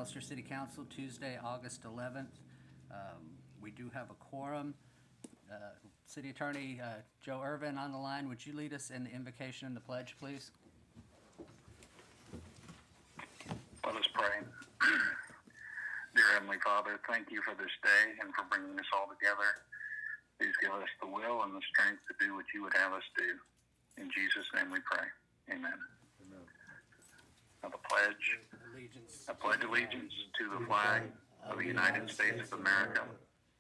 McAlester City Council, Tuesday, August 11th. We do have a quorum. City Attorney Joe Irvin on the line. Would you lead us in the invocation and the pledge, please? Let us pray. Dear Heavenly Father, thank you for this day and for bringing us all together. Please give us the will and the strength to do what you would have us do. In Jesus' name we pray. Amen. Now the pledge. Allegiance. I pledge allegiance to the flag of the United States of America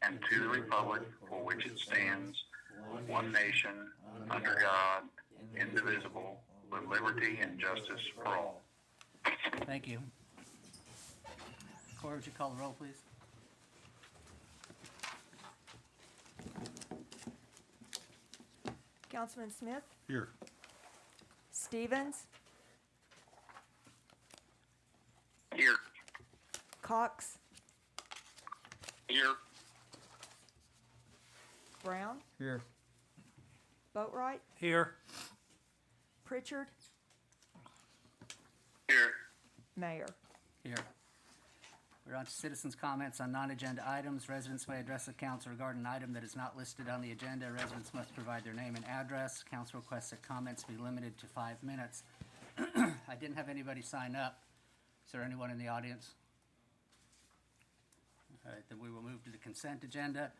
and to the republic for which it stands, one nation, under God, indivisible, with liberty and justice for all. Thank you. Corey, would you call the roll, please? Councilman Smith, Here. Stevens, Here. Cox, Here. Brown, Here. Boatright, Here. Pritchard, Here. Mayor. Here. We're on to citizens' comments on non-agenda items. Residents may address the council regarding an item that is not listed on the agenda. Residents must provide their name and address. Council requests that comments be limited to 5 minutes. I didn't have anybody sign up. Is there anyone in the audience? All right, then we will move to the consent agenda.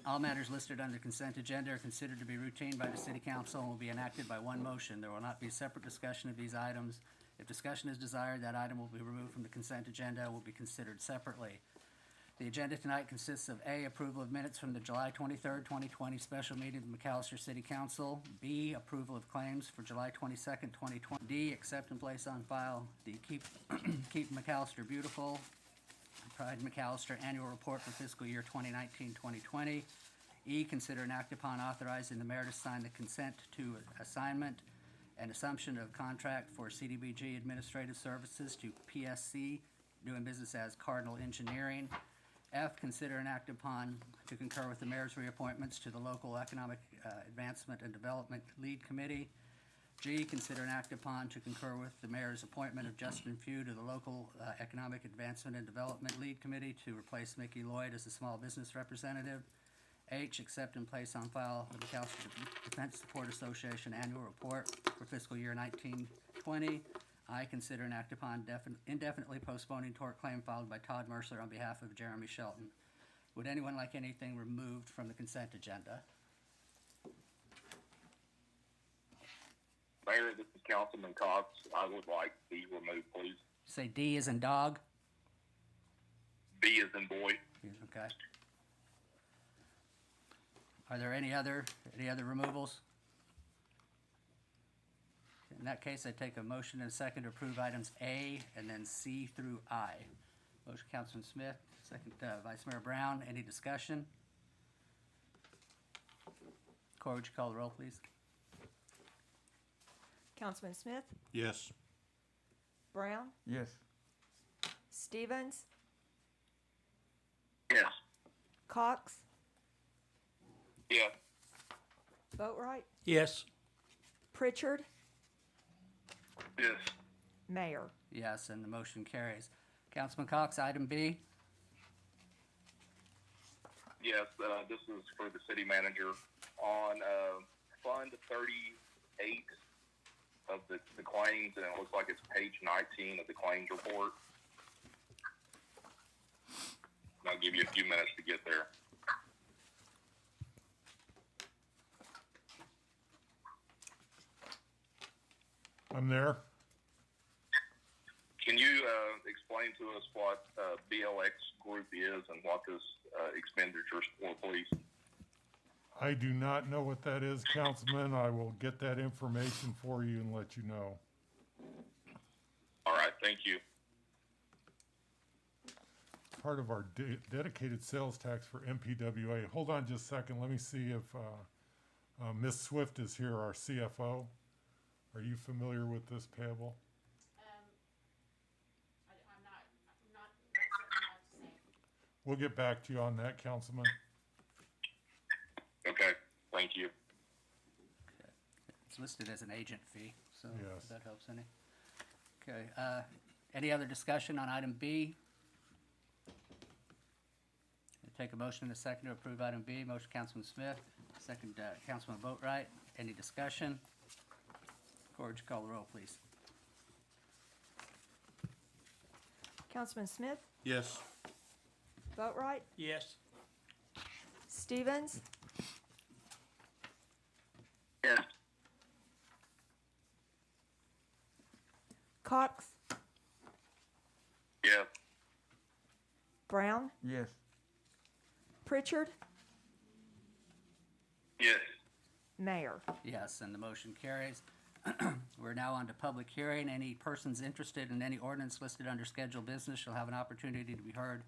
All matters listed under consent agenda are considered to be routine by the city council and will be enacted by one motion. There will not be a separate discussion of these items. If discussion is desired, that item will be removed from the consent agenda and will be considered separately. The agenda tonight consists of A, approval of minutes from the July 23rd, 2020 special meeting of the McAlester City Council. B, approval of claims for July 22nd, 2020. D, accept and place on file the Keep McAlester Beautiful Pride McAlester Annual Report for fiscal year 2019-2020. E, consider and act upon authorizing the mayor to sign the consent to assignment and assumption of contract for CDBG Administrative Services to PSC, doing business as Cardinal Engineering. F, consider and act upon to concur with the mayor's reappointments to the Local Economic Advancement and Development Lead Committee. G, consider and act upon to concur with the mayor's appointment of Justin Few to the Local Economic Advancement and Development Lead Committee to replace Mickey Lloyd as the Small Business Representative. H, accept and place on file the McAlester Defense Support Association Annual Report for fiscal year 1920. I, consider and act upon indefinitely postponing tort claim filed by Todd Mercer on behalf of Jeremy Shelton. Would anyone like anything removed from the consent agenda? Mayor, this is Councilman Cox. I would like B removed, please. Say D as in dog? B as in boy. Okay. Are there any other removals? In that case, I take a motion and a second to approve items A and then C through I. Motion, Councilman Smith, second, Vice Mayor Brown. Any discussion? Corey, would you call the roll, please? Councilman Smith, Yes. Brown, Yes. Stevens, Yes. Cox, Yes. Boatright, Yes. Pritchard, Yes. Mayor. Yes, and the motion carries. Councilman Cox, item B. Yes, this is for the city manager. On Fund 38 of the claims, and it looks like it's page 19 of the claims report. And I'll give you a few minutes to get there. I'm there. Can you explain to us what BLX Group is and what this expenditure is for, please? I do not know what that is, Councilman. I will get that information for you and let you know. All right, thank you. Part of our dedicated sales tax for MPWA. Hold on just a second. Let me see if Ms. Swift is here, our CFO. Are you familiar with this payable? I'm not certain what to say. We'll get back to you on that, Councilman. Okay, thank you. It's listed as an agent fee, so Yes. if that helps any. Okay, Any other discussion on item B? Take a motion and a second to approve item B. Motion, Councilman Smith. Second, Councilman Boatright. Any discussion? Corr, would you call the roll, please? Councilman Smith, Yes. Boatright, Yes. Stevens, Yes. Cox, Yes. Brown, Yes. Pritchard, Yes. Mayor. Yes, and the motion carries. We're now on to public hearing. Any persons interested in any ordinance listed under scheduled business shall have an opportunity to be heard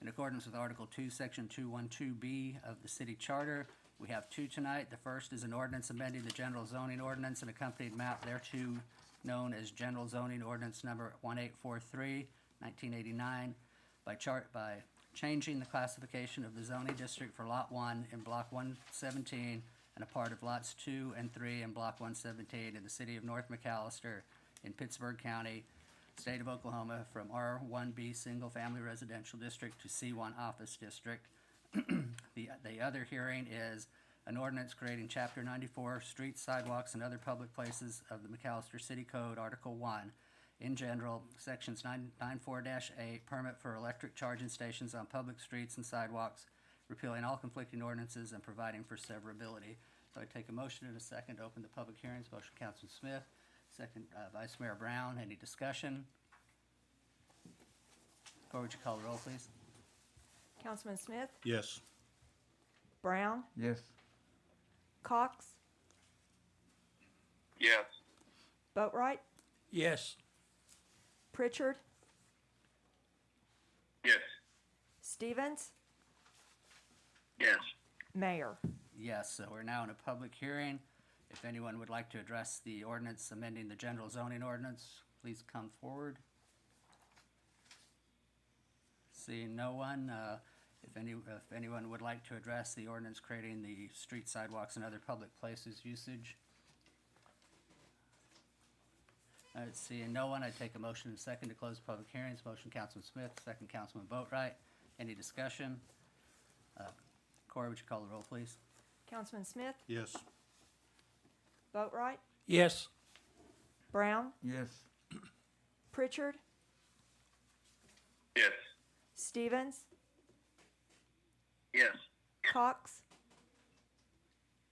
in accordance with Article 2, Section 212B of the city charter. We have two tonight. The first is an ordinance amending the general zoning ordinance and accompanied map thereto, known as General Zoning Ordinance Number 1843, 1989, by changing the classification of the zoning district for Lot 1 in Block 117 and a part of Lots 2 and 3 in Block 117 in the city of North McAlester in Pittsburgh County, state of Oklahoma, from R1B Single Family Residential District to C1 Office District. The other hearing is an ordinance creating Chapter 94, Streets, Sidewalks, and Other Public Places of the McAlester City Code, Article 1, in general, Sections 94-8, permit for electric charging stations on public streets and sidewalks, repealing all conflicting ordinances and providing for severability. So I take a motion and a second to open the public hearings. Motion, Councilman Smith. Second, Vice Mayor Brown. Any discussion? Corr, would you call the roll, please? Councilman Smith, Yes. Brown, Yes. Cox, Yes. Boatright, Yes. Pritchard, Yes. Stevens, Yes. Mayor. Yes, so we're now in a public hearing. If anyone would like to address the ordinance amending the general zoning ordinance, please come forward. Seeing no one, if anyone would like to address the ordinance creating the street, sidewalks, and other public places usage. Seeing no one, I take a motion and second to close public hearings. Motion, Councilman Smith, second, Councilman Boatright. Any discussion? Corr, would you call the roll, please? Councilman Smith, Yes. Boatright, Yes. Brown, Yes. Pritchard, Yes. Stevens, Yes. Cox,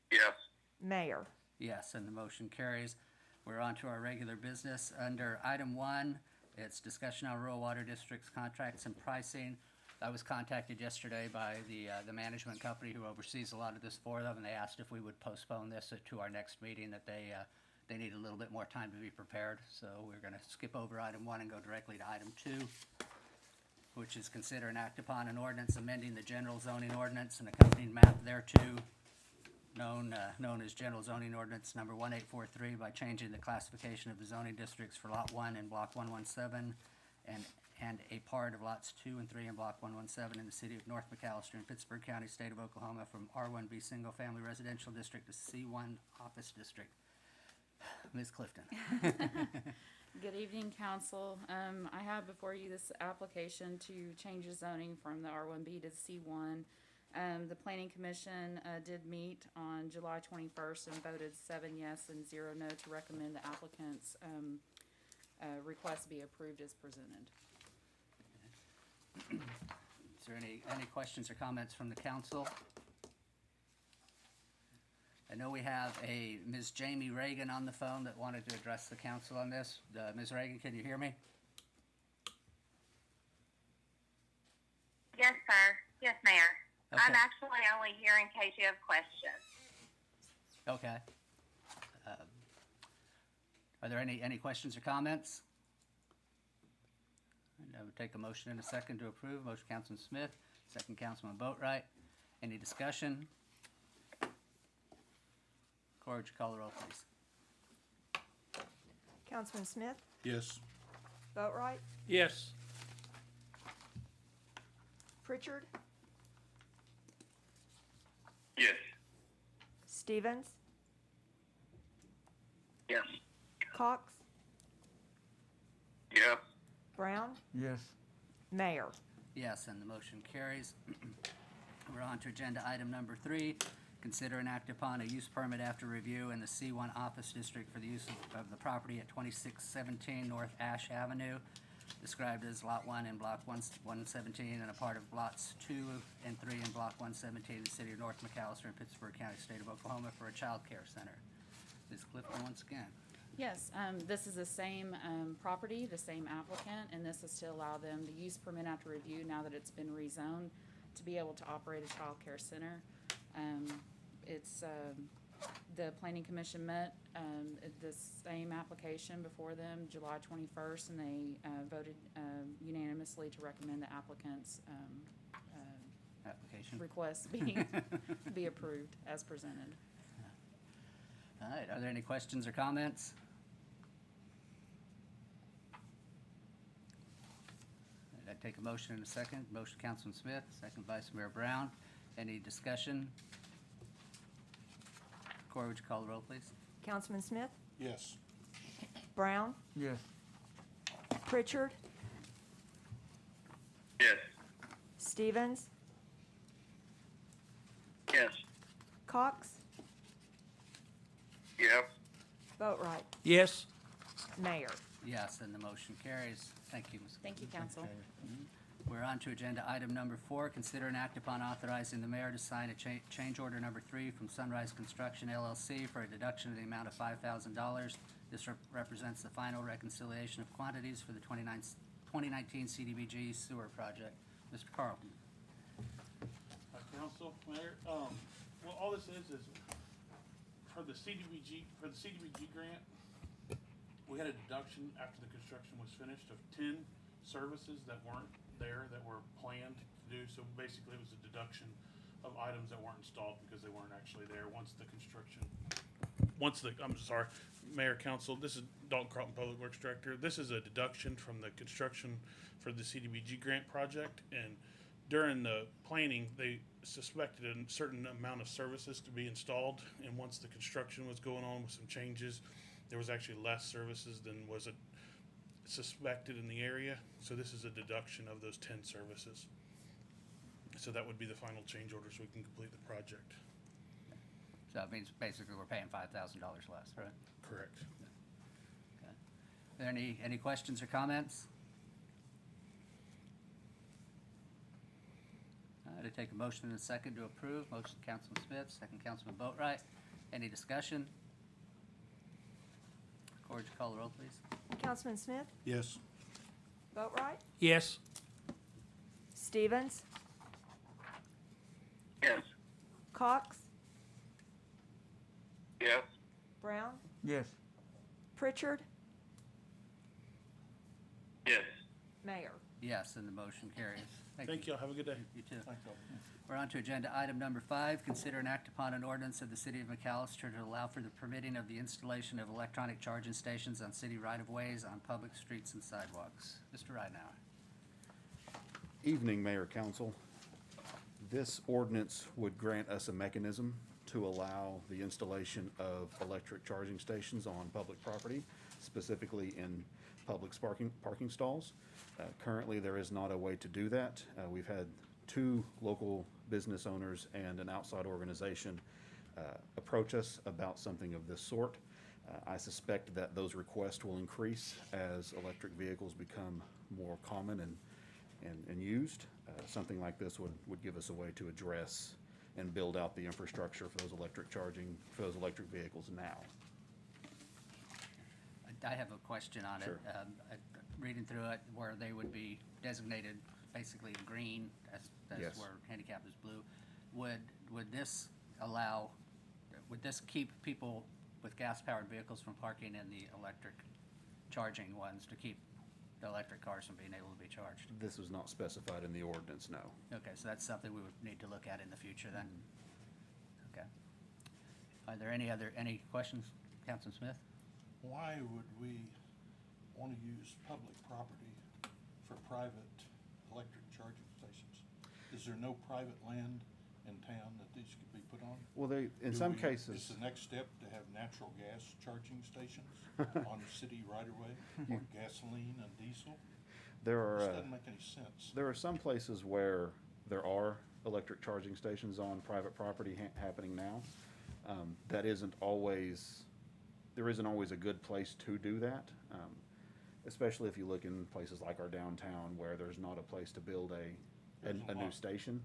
Yes. Mayor. Yes, and the motion carries. We're on to our regular business. Under item 1, it's discussion on rural water districts, contracts, and pricing. I was contacted yesterday by the management company who oversees a lot of this for them, and they asked if we would postpone this to our next meeting, that they need a little bit more time to be prepared. So we're gonna skip over item 1 and go directly to item 2, which is consider and act upon an ordinance amending the general zoning ordinance and accompanying map thereto, known as General Zoning Ordinance Number 1843, by changing the classification of the zoning districts for Lot 1 in Block 117 and a part of Lots 2 and 3 in Block 117 in the city of North McAlester in Pittsburgh County, state of Oklahoma, from R1B Single Family Residential District to C1 Office District. Ms. Clifton. Good evening, council. I have before you this application to change the zoning from the R1B to the C1. The planning commission did meet on July 21st and voted 7 yes and 0 no to recommend the applicant's request be approved as presented. Is there any questions or comments from the council? I know we have a Ms. Jamie Reagan on the phone that wanted to address the council on this. Ms. Reagan, can you hear me? Yes, sir. Yes, Mayor. Okay. I'm actually only here in case you have questions. Okay. Are there any questions or comments? I would take a motion and a second to approve. Motion, Councilman Smith, second, Councilman Boatright. Any discussion? Corr, would you call the roll, please? Councilman Smith, Yes. Boatright, Yes. Pritchard, Yes. Stevens, Yes. Cox, Yes. Brown, Yes. Mayor. Yes, and the motion carries. We're on to agenda item number 3. Consider and act upon a use permit after review in the C1 Office District for the use of the property at 2617 North Ash Avenue, described as Lot 1 in Block 117 and a part of Lots 2 and 3 in Block 117 in the city of North McAlester in Pittsburgh County, state of Oklahoma, for a child care center. Ms. Clifton, once again. Yes, this is the same property, the same applicant, and this is to allow them the use permit after review, now that it's been rezoned, to be able to operate a child care center. It's, the planning commission met the same application before them July 21st, and they voted unanimously to recommend the applicant's Application. request be approved as presented. All right, are there any questions or comments? I'd take a motion in a second. Motion, Councilman Smith, second Vice Mayor Brown. Any discussion? Corey, would you call the roll, please? Councilman Smith, Yes. Brown, Yes. Pritchard, Yes. Stevens, Yes. Cox, Yes. Boatright, Yes. Mayor. Yes, and the motion carries. Thank you, Ms. Thank you, council. We're on to agenda item number 4. Consider and act upon authorizing the mayor to sign a change order number 3 from Sunrise Construction LLC for a deduction of the amount of $5,000. This represents the final reconciliation of quantities for the 2019 CDBG sewer project. Mr. Carlton. Council, Mayor, well, all this is for the CDBG grant, we had a deduction after the construction was finished of 10 services that weren't there, that were planned to do. So basically, it was a deduction of items that weren't installed because they weren't actually there I'm sorry, Mayor, Council, this is Dalton Carlton, Public Works Director. This is a deduction from the construction for the CDBG grant project, and during the planning, they suspected a certain amount of services to be installed, and once the construction was going on with some changes, there was actually less services than was suspected in the area. So this is a deduction of those 10 services. So that would be the final change order so we can complete the project. So it means basically we're paying $5,000 less, right? Correct. Okay. Are there any questions or comments? To take a motion in a second to approve. Motion, Councilman Smith, second Councilman Boatright. Any discussion? Corey, would you call the roll, please? Councilman Smith, Yes. Boatright, Yes. Stevens, Yes. Cox, Yes. Brown, Yes. Pritchard, Yes. Mayor. Yes, and the motion carries. Thank you. Have a good day. You too. We're on to agenda item number 5. Consider and act upon an ordinance of the city of McAlester to allow for the permitting of the installation of electronic charging stations on city right-of-ways on public streets and sidewalks. Mr. Ridenhour. Evening, Mayor, Council. This ordinance would grant us a mechanism to allow the installation of electric charging stations on public property, specifically in public parking stalls. Currently, there is not a way to do that. We've had 2 local business owners and an outside organization approach us about something of this sort. I suspect that those requests will increase as electric vehicles become more common and used. Something like this would give us a way to address and build out the infrastructure for those electric vehicles now. I have a question on it. Sure. Reading through it, where they would be designated basically in green, as Yes. where handicap is blue, would this keep people with gas-powered vehicles from parking in the electric charging ones to keep the electric cars from being able to be charged? This was not specified in the ordinance, no. Okay, so that's something we would need to look at in the future then? Okay. Are there any questions, Councilman Smith? Why would we want to use public property for private electric charging stations? Is there no private land in town that these could be put on? Well, in Do some we- cases. Is the next step to have natural gas charging stations on city right-of-way, or gasoline and diesel? There are, This doesn't make any sense. there are some places where there are electric charging stations on private property happening now. That isn't always, there isn't always a good place to do that. Especially if you look in places like our downtown where there's not a place to build There's a a new lot. station.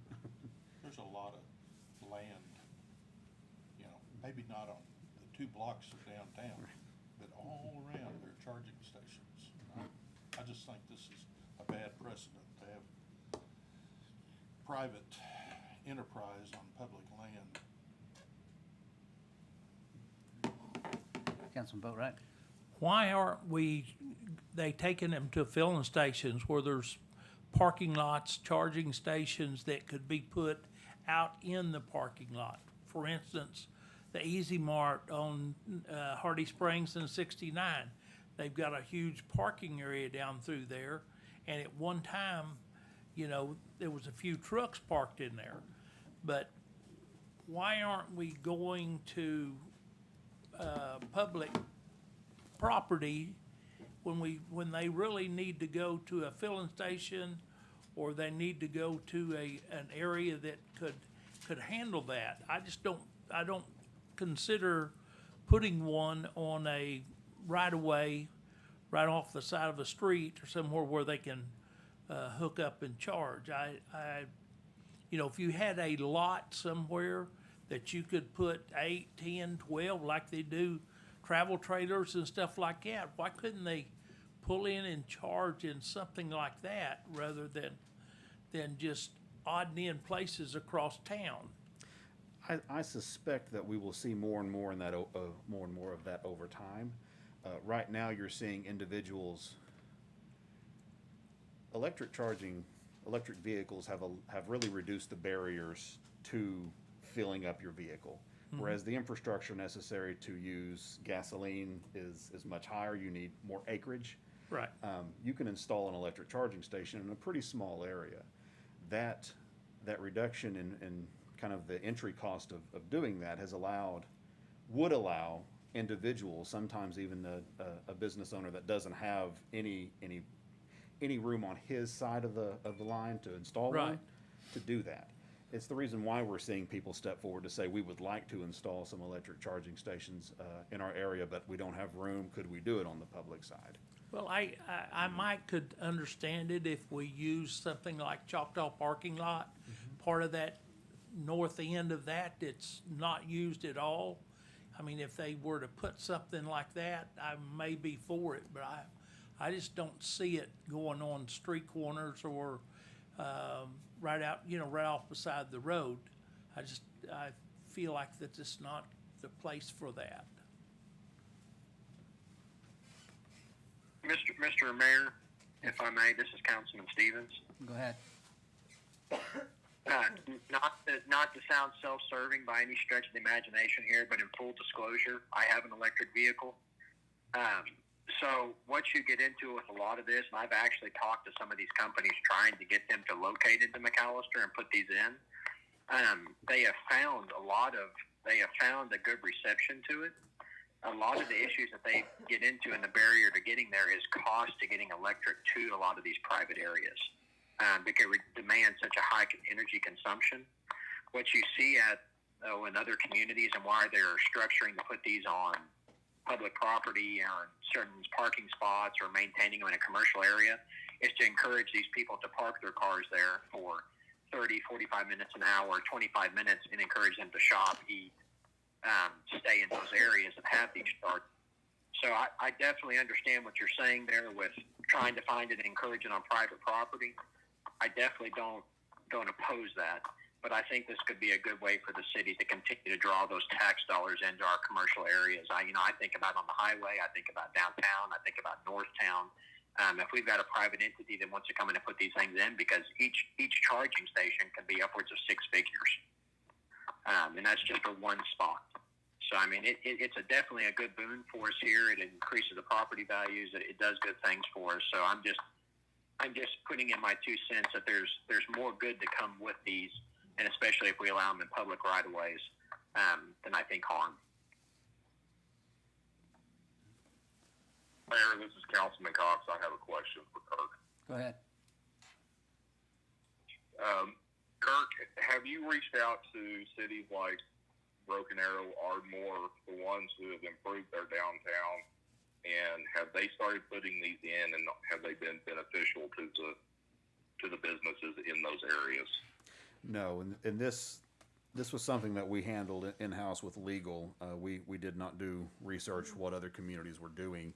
There's a lot of land, you know, maybe not on the 2 blocks of downtown, but all around there are charging stations. I just think this is a bad precedent to have private enterprise on public land. Councilman Boatright? Why aren't they taking them to filling stations where there's parking lots, charging stations that could be put out in the parking lot? For instance, the Easy Mart on Hardy Springs and 69. They've got a huge parking area down through there, and at one time, you know, there was a few trucks parked in there. But why aren't we going to public property when they really need to go to a filling station, or they need to go to an area that could handle that? I don't consider putting one on a right-of-way, right off the side of a street or somewhere where they can hook up and charge. You know, if you had a lot somewhere that you could put 8, 10, 12, like they do travel trailers and stuff like that, why couldn't they pull in and charge in something like that rather than just odd in places across town? I suspect that we will see more and more in that more and more of that over time. Right now, you're seeing individuals. Electric vehicles have really reduced the barriers to filling up your vehicle. Whereas the infrastructure necessary to use gasoline is much higher. You need more acreage. Right. You can install an electric charging station in a pretty small area. That reduction in kind of the entry cost of doing that would allow individuals, sometimes even a business owner that doesn't have any room on his side of the line to install one, Right. to do that. It's the reason why we're seeing people step forward to say, we would like to install some electric charging stations in our area, but we don't have room. Could we do it on the public side? Well, I could understand it if we use something like Choctaw parking lot, part of that north end of that's not used at all. I mean, if they were to put something like that, I may be for it, but I just don't see it going on street corners or right out, right off beside the road. I feel like that it's not the place for that. Mr. Mayor, if I may, this is Councilman Stevens. Go ahead. Not to sound self-serving by any stretch of the imagination here, but in full disclosure, I have an electric vehicle. So what you get into with a lot of this, and I've actually talked to some of these companies trying to get them to locate into McAlester and put these in. They have found a good reception to it. A lot of the issues that they get into and the barrier to getting there is cost to getting electric to a lot of these private areas, because it demands such a high energy consumption. What you see in other communities and why they're structuring to put these on public property or certain parking spots or maintaining them in a commercial area is to encourage these people to park their cars there for 30, 45 minutes, an hour, 25 minutes, and encourage them to shop, eat, stay in those areas that have these charts. So I definitely understand what you're saying there with trying to find it and encourage it on private property. I definitely don't oppose that, but I think this could be a good way for the city to continue to draw those tax dollars into our commercial areas. I think about on the highway, I think about downtown, I think about Northtown. If we've got a private entity that wants to come in and put these things in, because each charging station can be upwards of 6 figures, and that's just for one spot. So I mean, it's definitely a good boon for us here. It increases the property values. It does good things for us. So I'm just putting in my 2 cents that there's more good to come with these, and especially if we allow them in public right of ways, than I think harm. Mayor, this is Councilman Cox. I have a question for Kirk. Go ahead. Kirk, have you reached out to cities like Broken Arrow, Ardmore, the ones who have improved their downtown, and have they started putting these in, and have they been beneficial to the businesses in those areas? No, and this was something that we handled in-house with legal. We did not do research what other communities were doing.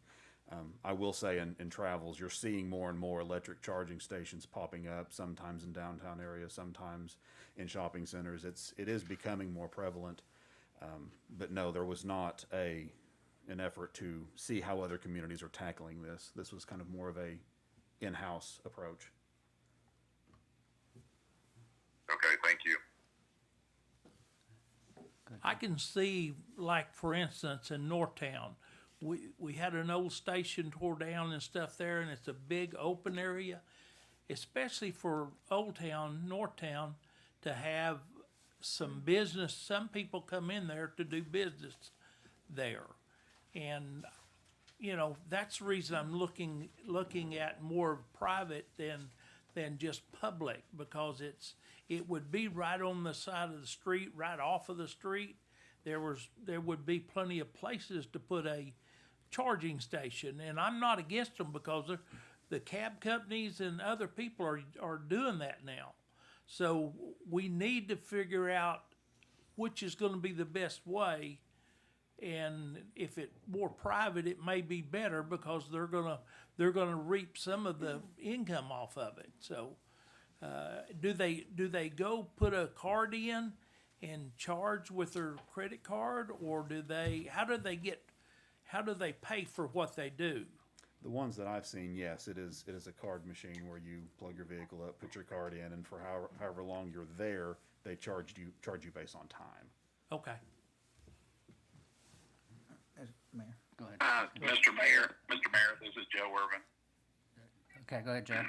I will say in travels, you're seeing more and more electric charging stations popping up, sometimes in downtown areas, sometimes in shopping centers. It is becoming more prevalent. But no, there was not an effort to see how other communities are tackling this. This was kind of more of a in-house approach. Okay, thank you. I can see, like, for instance, in Northtown, we had an old station tore down and stuff there, and it's a big open area, especially for Old Town, Northtown, to have some business. Some people come in there to do business there. And, you know, that's the reason I'm looking at more private than just public, because it would be right on the side of the street, right off of the street. There would be plenty of places to put a charging station, and I'm not against them, because the cab companies and other people are doing that now. So we need to figure out which is going to be the best way, and if it's more private, it may be better, because they're gonna reap some of the income off of it. So do they go put a card in and charge with their credit card, or how do they pay for what they do? The ones that I've seen, yes, it is a card machine where you plug your vehicle up, put your card in, and for however long you're there, they charge you based on time. Okay. Mayor. Go ahead. Mr. Mayor, this is Joe Irvin. Okay, go ahead, Joe.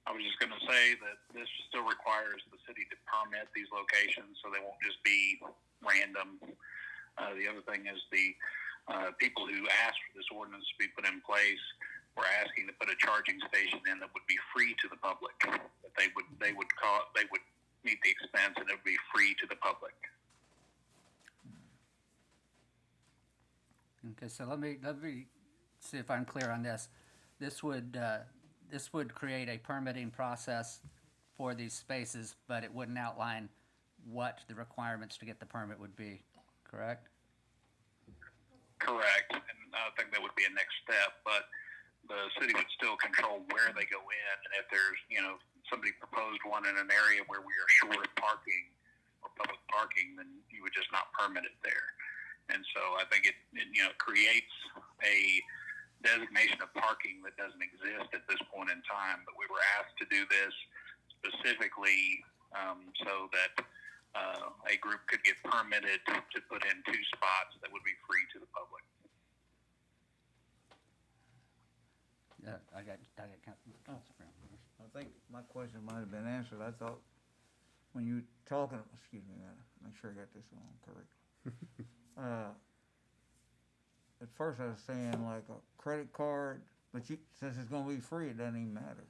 I was just going to say that this still requires the city to permit these locations, so they won't just be random. The other thing is the people who asked for this ordinance to be put in place were asking to put a charging station in that would be free to the public. That they would meet the expense, and it would be free to the public. Okay, so let me see if I'm clear on this. This would create a permitting process for these spaces, but it wouldn't outline what the requirements to get the permit would be, correct? Correct, and I think that would be a next step, but the city would still control where they go in, and if there's, somebody proposed one in an area where we are short of parking or public parking, then you would just not permit it there. And so I think it creates a designation of parking that doesn't exist at this point in time, but we were asked to do this specifically so that a group could get permitted to put in 2 spots that would be free to the public. Yeah, I got. I think my question might have been answered. I thought when you talking, excuse me, I gotta make sure I got this on correct. At first I was saying like a credit card, but since it's gonna be free, it doesn't even matter.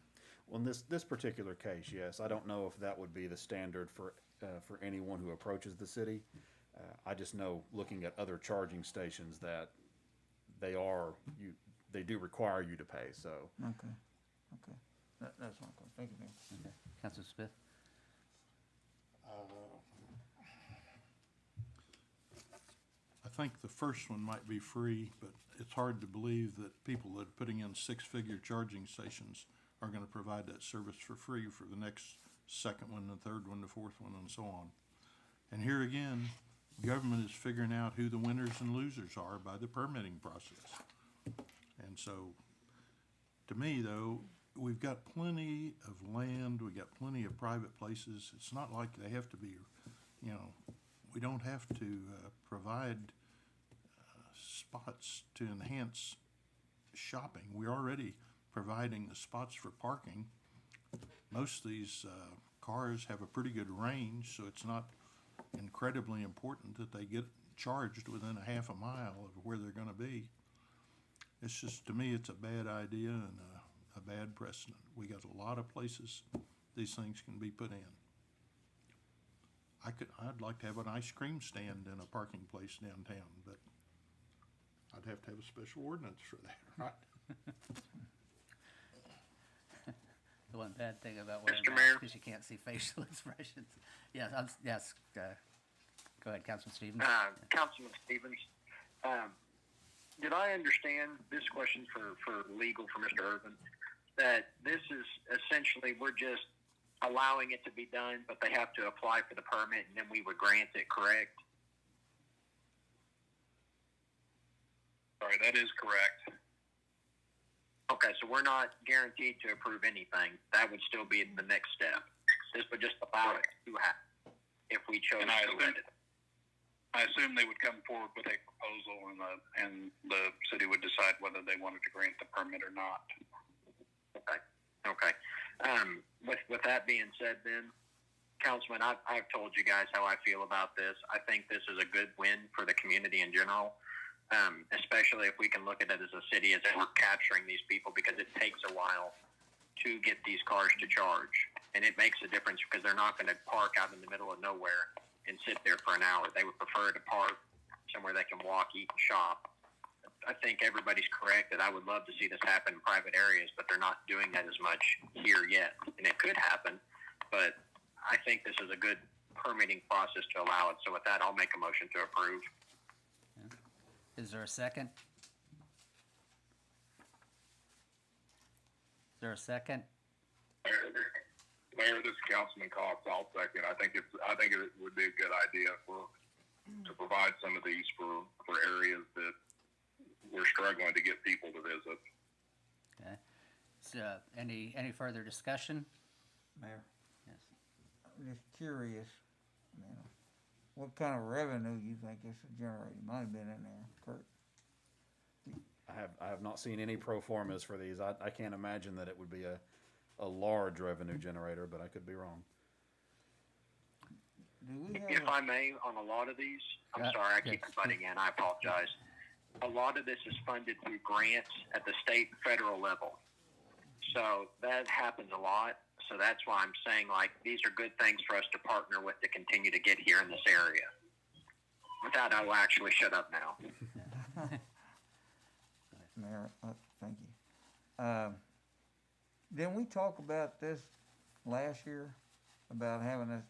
Well, in this particular case, yes, I don't know if that would be the standard for anyone who approaches the city. I just know, looking at other charging stations, that they do require you to pay. So Okay. That's my question. Thank you, Mayor. Okay. Councilor Smith? I think the first one might be free, but it's hard to believe that people that are putting in 6-figure charging stations are going to provide that service for free for the next second one, the third one, the fourth one, and so on. And here again, government is figuring out who the winners and losers are by the permitting process. And so, to me though, we've got plenty of land, we've got plenty of private places. It's not like they have to be, we don't have to provide spots to enhance shopping. We're already providing the spots for parking. Most of these cars have a pretty good range, so it's not incredibly important that they get charged within a half a mile of where they're going to be. It's just, to me, it's a bad idea, and a bad precedent. We got a lot of places these things can be put in. I'd like to have an ice cream stand in a parking place downtown, but I'd have to have a special ordinance for that, right? The one bad thing about wearing Mr. masks Mayor? is you can't see facial expressions. Yes, yes, go ahead, Councilman Stevens. Councilman Stevens, did I understand this question for legal for Mr. Irvin, that this is essentially, we're just allowing it to be done, but they have to apply for the permit and then we would grant it, correct? Sorry, that is correct. Okay, so we're not guaranteed to approve anything. That would still be the next step. This would just allow it to happen if we chose to let it. I assume they would come forward with a proposal and the city would decide whether they wanted to grant the permit or not. Okay. With that being said then, Councilman, I've told you guys how I feel about this. I think this is a good win for the community in general. Especially if we can look at it as a city as we're capturing these people, because it takes a while to get these cars to charge, and it makes a difference because they're not going to park out in the middle of nowhere and sit there for an hour. They would prefer to park somewhere they can walk, eat, and shop. I think everybody's correct that I would love to see this happen in private areas, but they're not doing that as much here yet, and it could happen, but I think this is a good permitting process to allow it. So with that, I'll make a motion to approve. Is there a second? Is there a second? Mayor, this is Councilman Cox. I'll second. I think it would be a good idea to provide some of these for areas that we're struggling to get people to visit. Okay. So, any further discussion? Mayor, Yes. I'm just curious, what kind of revenue you think this will generate? It might have been in there, Kurt. I have not seen any pro formas for these. I can't imagine that it would be a large revenue generator, but I could be wrong. Do we have? If I may, on a lot of these, I'm sorry, I keep yes. butting in. I apologize. A lot of this is funded through grants at the state and federal level. So that happens a lot. So that's why I'm saying, like, these are good things for us to partner with to continue to get here in this area. With that, I will actually shut up now. Mayor, thank you. Didn't we talk about this last year, about having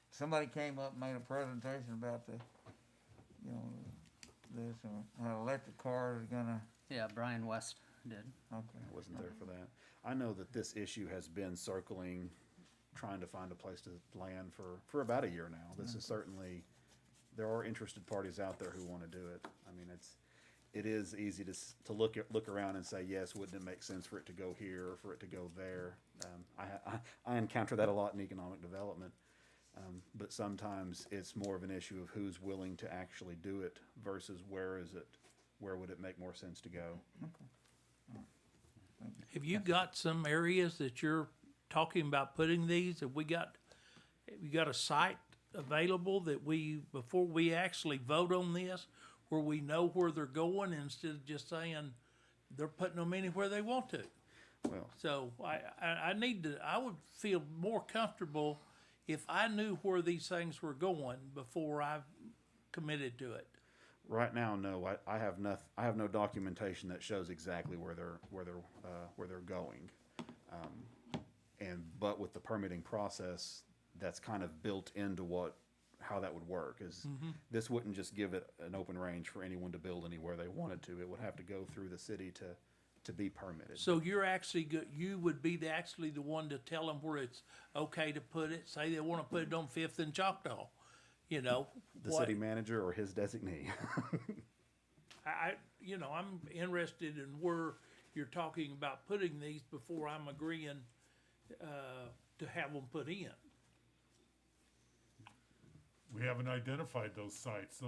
somebody came up and made a presentation about this, how electric cars are gonna, Yeah, Brian West did. okay. I wasn't there for that. I know that this issue has been circling, trying to find a place to land for about a year now. This is certainly, there are interested parties out there who want to do it. I mean, it is easy to look around and say, yes, wouldn't it make sense for it to go here or for it to go there? I encounter that a lot in economic development. But sometimes it's more of an issue of who's willing to actually do it versus where would it make more sense to go. Have you got some areas that you're talking about putting these? Have you got a site available that before we actually vote on this, where we know where they're going instead of just saying they're putting them anywhere they want to? Well, So I would feel more comfortable if I knew where these things were going before I committed to it. right now, no. I have no documentation that shows exactly where they're going. But with the permitting process, that's kind of built into how that would work. This wouldn't just give it an open range for anyone to build anywhere they wanted to. It would have to go through the city to be permitted. So you're actually you would be actually the one to tell them where it's okay to put it. Say they want to put it on 5th and Choctaw, The city manager or his designee. I'm interested in where you're talking about putting these before I'm agreeing to have them put in. We haven't identified those sites.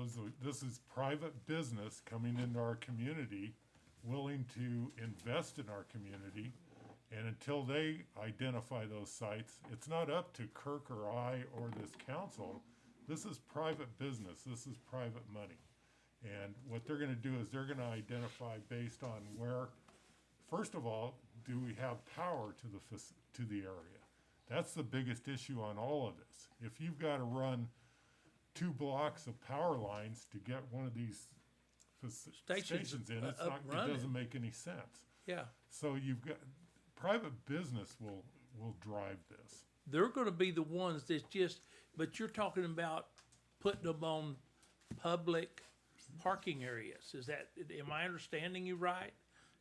This is private business coming into our community, willing to invest in our community. And until they identify those sites, it's not up to Kirk or I or this council. This is private business. This is private money. And what they're going to do is they're going to identify based on where, first of all, do we have power to to the area? That's the biggest issue on all of this. If you've got to run 2 blocks of power lines to get one of these stations in, up it running. doesn't make any sense. Yeah, So you've got, private business will drive this. they're gonna be the ones that's just, but you're talking about putting them on public parking areas. Is that, am I understanding you right?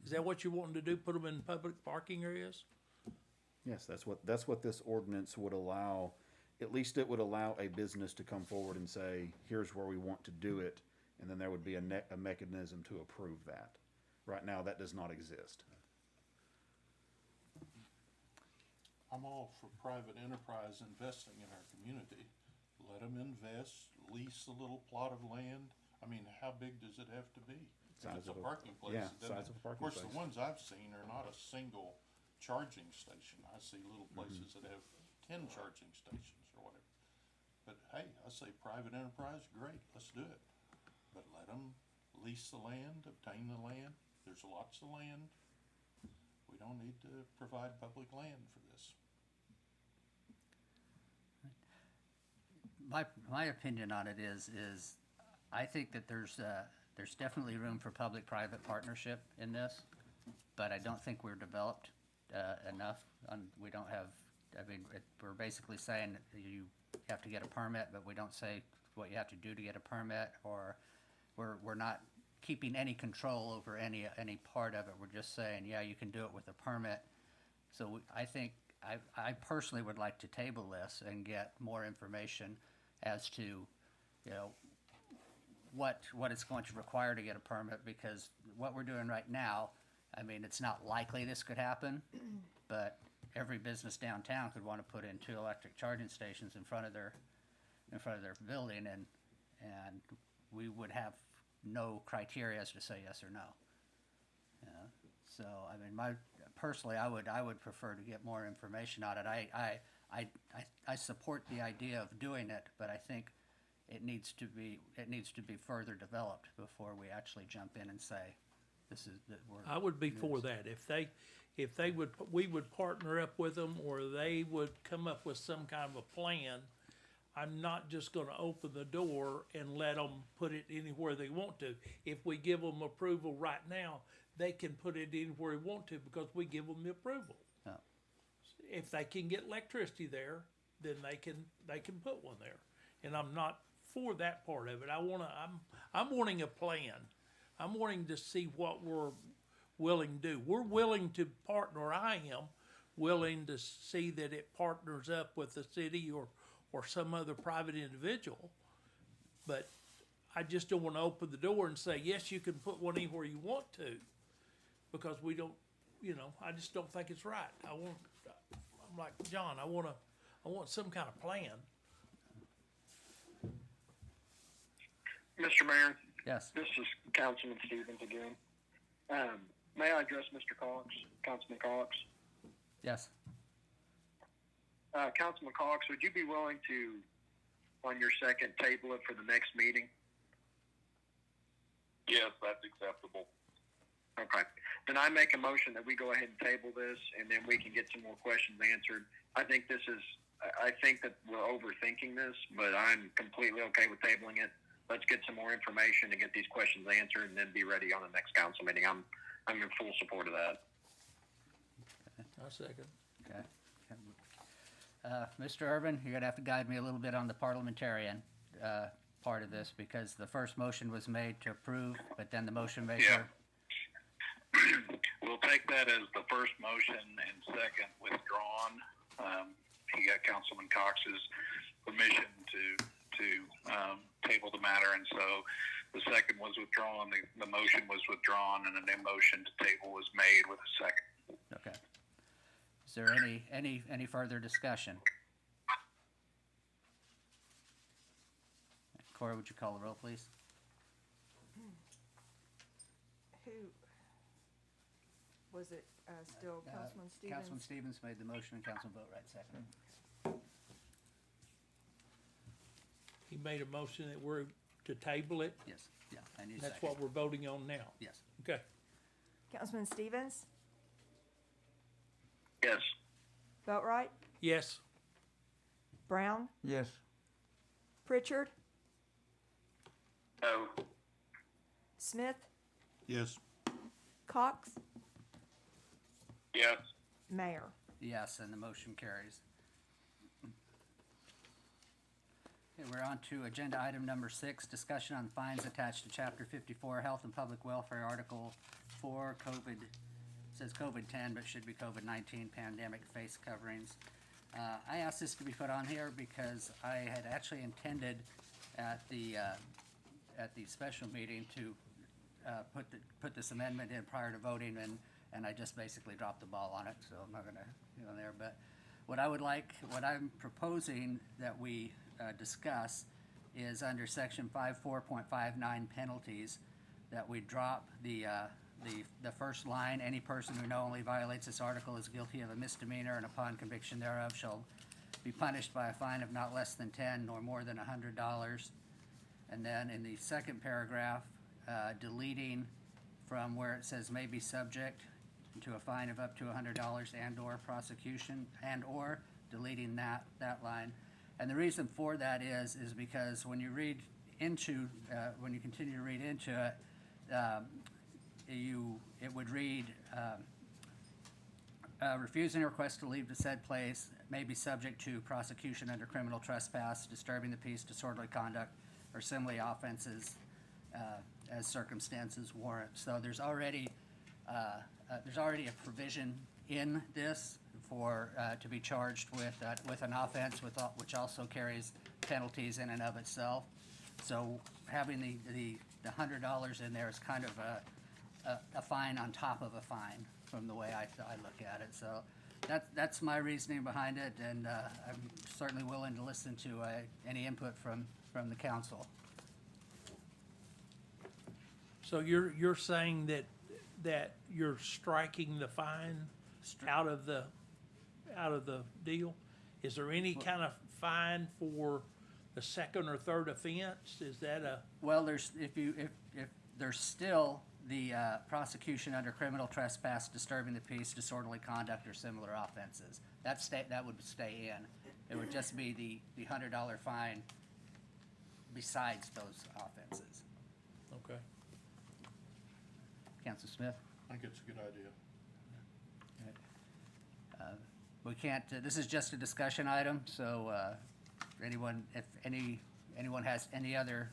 Is that what you're wanting to do, put them in public parking areas? Yes, that's what this ordinance would allow. At least it would allow a business to come forward and say, here's where we want to do it, and then there would be a mechanism to approve that. Right now, that does not exist. I'm all for private enterprise investing in our community. Let them invest, lease a little plot of land. I mean, how big does it have to be? If Size it's a of a- parking place. yeah, it doesn't- size of a parking Of course, space. the ones I've seen are not a single charging station. I see little Mm-hmm. places that have 10 charging stations or whatever. But hey, I say private enterprise, great, let's do it. But let them lease the land, obtain the land. There's lots of land. We don't need to provide public land for this. My opinion on it is I think that there's definitely room for public-private partnership in this, but I don't think we're developed enough. We don't have, I mean, we're basically saying that you have to get a permit, but we don't say what you have to do to get a permit, or we're not keeping any control over any part of it. We're just saying, yeah, you can do it with a permit. So I think, I personally would like to table this and get more information as to, you know, what it's going to require to get a permit, because what we're doing right now, I mean, it's not likely this could happen, but every business downtown could want to put in 2 electric charging stations in front of their building, and we would have no criteria as to say yes or no. So, I mean, personally, I would prefer to get more information on it. I support the idea of doing it, but I think it needs to be further developed before we actually jump in and say, this is, that we're. I would be for that. If they would, we would partner up with them, or they would come up with some kind of a plan. I'm not just gonna open the door and let them put it anywhere they want to. If we give them approval right now, they can put it anywhere they want to because we give them the approval. Yeah. If they can get electricity there, then they can put one there. And I'm not for that part of it. I'm wanting a plan. I'm wanting to see what we're willing to do. We're willing to partner, I am willing to see that it partners up with the city or some other private individual. But I just don't want to open the door and say, yes, you can put one anywhere you want to, because we don't, I just don't think it's right. I'm like John, I want some kind of plan. Mr. Mayor, Yes. this is Councilman Stevens again. May I address Mr. Cox, Councilman Cox? Yes. Councilman Cox, would you be willing to, on your second, table it for the next meeting? Yes, that's acceptable. Okay. Then I make a motion that we go ahead and table this, and then we can get some more questions answered. I think that we're overthinking this, but I'm completely okay with tabling it. Let's get some more information and get these questions answered, and then be ready on the next council meeting. I'm in full support of that. I second. Okay. Mr. Irvin, you're gonna have to guide me a little bit on the parliamentarian part of this, because the first motion was made to approve, but then the motion maker. We'll take that as the first motion and second withdrawn. He got Councilman Cox's permission to table the matter, and so the second was withdrawn, the motion was withdrawn, and a new motion to table was made with a second. Okay. Is there any further discussion? Cora, would you call the roll, please? Who, was it, still Councilman Stevens? Councilman Stevens made the motion and Councilman Boatright seconded. He made a motion that we're to table it. Yes, yeah, I need a That's second. what we're voting on now. Yes. Okay. Councilman Stevens? Yes. Boatright, Yes. Brown, Yes. Pritchard, No. Smith, Yes. Cox, Yes. Mayor. Yes, and the motion carries. Okay, we're on to agenda item number 6, discussion on fines attached to Chapter 54, Health and Public Welfare, Article 4, COVID, says COVID-10, but should be COVID-19 pandemic face coverings. I asked this to be put on here because I had actually intended at the special meeting to put this amendment in prior to voting, and I just basically dropped the ball on it, so I'm not gonna go in there. But what I'm proposing that we discuss is under section 54.59 penalties, that we drop the first line, any person who knowingly violates this article is guilty of a misdemeanor and upon conviction thereof shall be punished by a fine of not less than $10 nor more than $100. And then in the second paragraph, deleting from where it says may be subject to a fine of up to $100 and/or prosecution, and/or deleting that line. And the reason for that is because when you read into, when you continue to read into it, it would read, refusing a request to leave the said place may be subject to prosecution under criminal trespass, disturbing the peace, disorderly conduct, or similar offenses as circumstances warrant. So there's already a provision in this for to be charged with an offense which also carries penalties in and of itself. So having the $100 in there is kind of a fine on top of a fine from the way I look at it. So that's my reasoning behind it, and I'm certainly willing to listen to any input from the council. So you're saying that you're striking the fine out of the deal? Is there any kind of fine for the second or third offense? Is that a? Well, if there's still the prosecution under criminal trespass, disturbing the peace, disorderly conduct, or similar offenses, that would stay in. It would just be the $100 fine besides those offenses. Okay. Councilor Smith? I think it's a good idea. We can't, this is just a discussion item, so if anyone has any other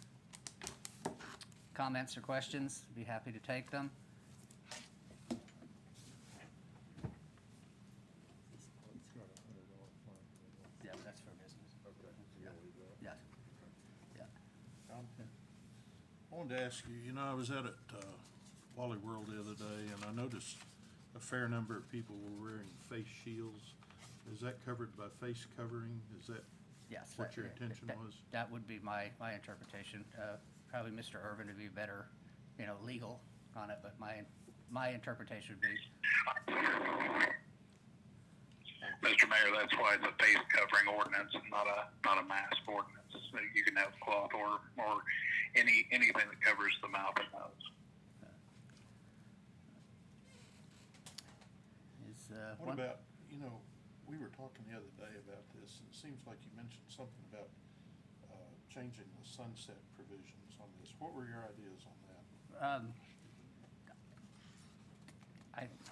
comments or questions, be happy to take them. Yeah, that's for business. Yes. Yeah. I wanted to ask you, I was out at Wally World the other day, and I noticed a fair number of people were wearing face shields. Is that covered by face covering? Is that Yes. what your intention was? That would be my interpretation. Probably Mr. Irvin would be better, legal on it, but my interpretation would be. Mr. Mayor, that's why it's a face covering ordinance, not a mask ordinance. So you can have cloth or anything that covers the mouth and nose. What about, we were talking the other day about this, and it seems like you mentioned something about changing the sunset provisions on this. What were your ideas on that?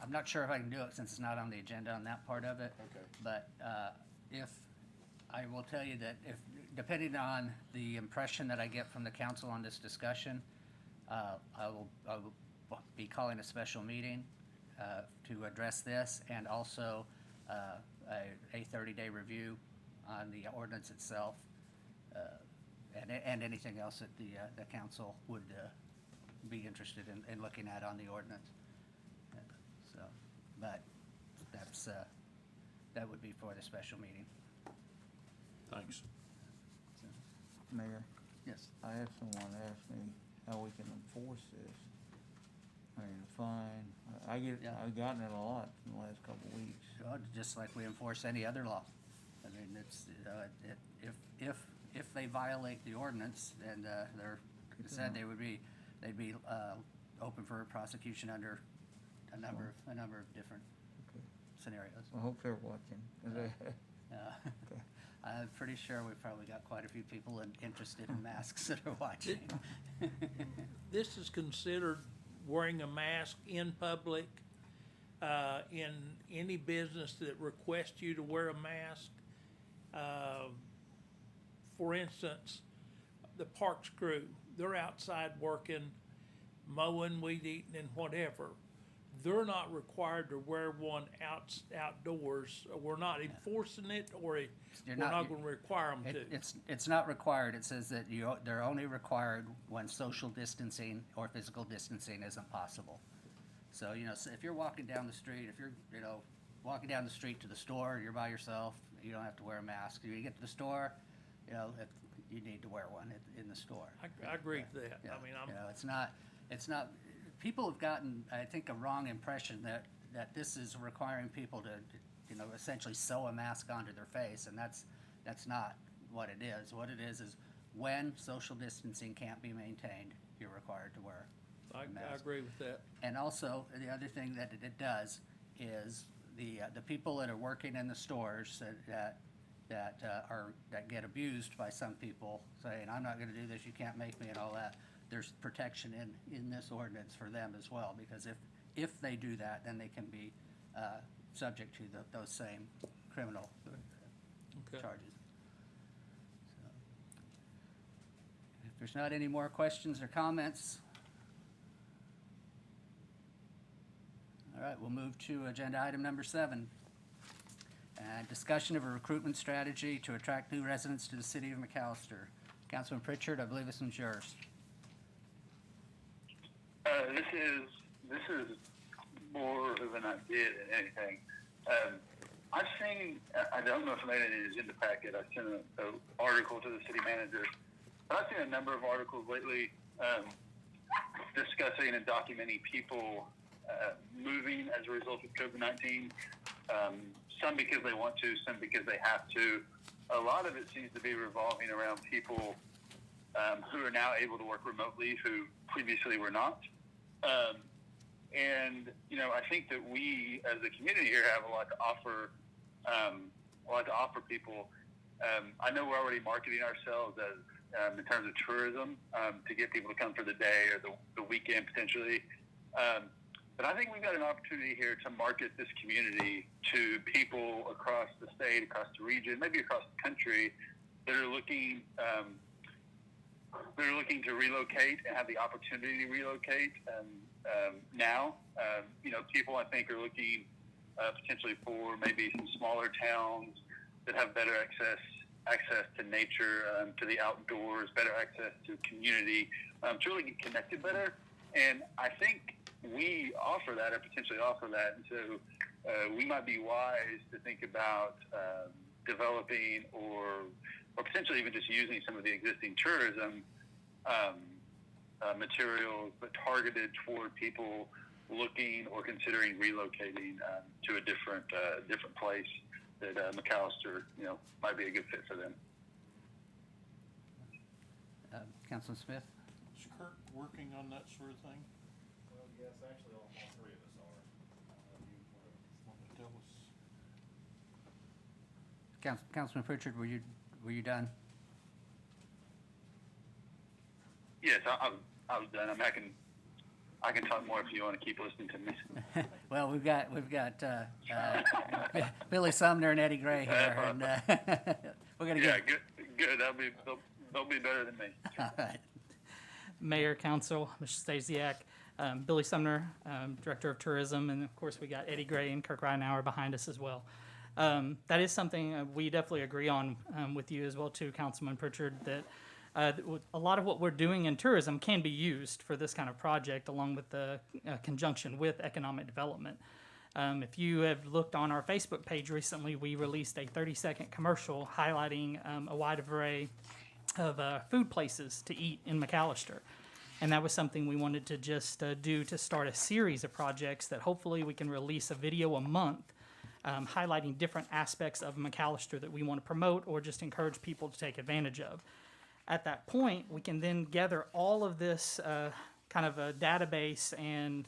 I'm not sure if I can do it since it's not on the agenda on that part of it. Okay. But if, I will tell you that depending on the impression that I get from the council on this discussion, I will be calling a special meeting to address this, and also a 30-day review on the ordinance itself, and anything else that the council would be interested in looking at on the ordinance. So, but that would be for the special meeting. Thanks. Mayor, Yes. I had someone ask me how we can enforce this. I mean, fine, Yeah. I've gotten it a lot in the last couple of weeks. Just like we enforce any other law. I mean, it's, if they violate the ordinance, and they're said they'd be open for prosecution under a number of different scenarios. I hope they're watching. 'Cause they- I'm pretty sure we've probably got quite a few people interested in masks that are watching. This is considered wearing a mask in public, in any business that requests you to wear a mask. For instance, the parks crew, they're outside working, mowing, weed eating and whatever. They're not required to wear one outdoors. We're not enforcing it, or we're not gonna require them to. It's not required. It says that they're only required when social distancing or physical distancing isn't possible. So, so if you're walking down the street, if you're, walking down the street to the store, you're by yourself, you don't have to wear a mask. If you get to the store, if you need to wear one in the store. I agree with that. Yeah. I mean, It's not, people have gotten, I think, a wrong impression that this is requiring people to, essentially sew a mask onto their face, and that's not what it is. What it is when social distancing can't be maintained, you're required to wear I a mask. agree with that. And also, the other thing that it does is the people that are working in the stores that get abused by some people saying, I'm not gonna do this, you can't make me, and all that. There's protection in this ordinance for them as well, because if they do that, then they can be subject to those same criminal Okay. charges. So, if there's not any more questions or comments, all right, we'll move to agenda item number 7. Discussion of a recruitment strategy to attract new residents to the city of McAlester. Councilman Pritchard, I believe this one's yours. This is more of an idea than anything. I've seen, I don't know if I made it in the agenda packet, I sent an article to the city manager, but I've seen a number of articles lately discussing and documenting people moving as a result of COVID-19, some because they want to, some because they have to. A lot of it seems to be revolving around people who are now able to work remotely who previously were not. And I think that we, as a community here, have a lot to offer. People. I know we're already marketing ourselves as in terms of tourism to get people to come for the day or the weekend potentially. But I think we've got an opportunity here to market this community to people across the state, across the region, maybe across the country that are looking to relocate and have the opportunity to relocate. Now, people I think are looking potentially for maybe some smaller towns that have better access to nature, to the outdoors, better access to community, to really get connected better. And I think we offer that, or potentially offer that. And so we might be wise to think about developing or potentially even just using some of the existing tourism materials, but targeted toward people looking or considering relocating to a different place that McAlester, might be a good fit for them. Councilman Smith? Is Kurt working on that sort of thing? Well, yes, actually, all 3 of us are. Want to tell us? Councilman Pritchard, were you done? Yes, I was done. I mean, I can talk more if you want to keep listening to me. Well, we've got Billy Sumner and Eddie Gray here, and we're gonna Yeah, get. good. They'll be better than me. All right. Mayor, Council, Mr. Stasiak, Billy Sumner, Director of Tourism, and of course we got Eddie Gray and Kirk Reinauer behind us as well. That is something we definitely agree on with you as well too, Councilman Pritchard, that a lot of what we're doing in tourism can be used for this kind of project along with the conjunction with economic development. If you have looked on our Facebook page recently, we released a 30-second commercial highlighting a wide array of food places to eat in McAlester. And that was something we wanted to just do to start a series of projects that hopefully we can release a video a month highlighting different aspects of McAlester that we want to promote or just encourage people to take advantage of. At that point, we can then gather all of this kind of a database and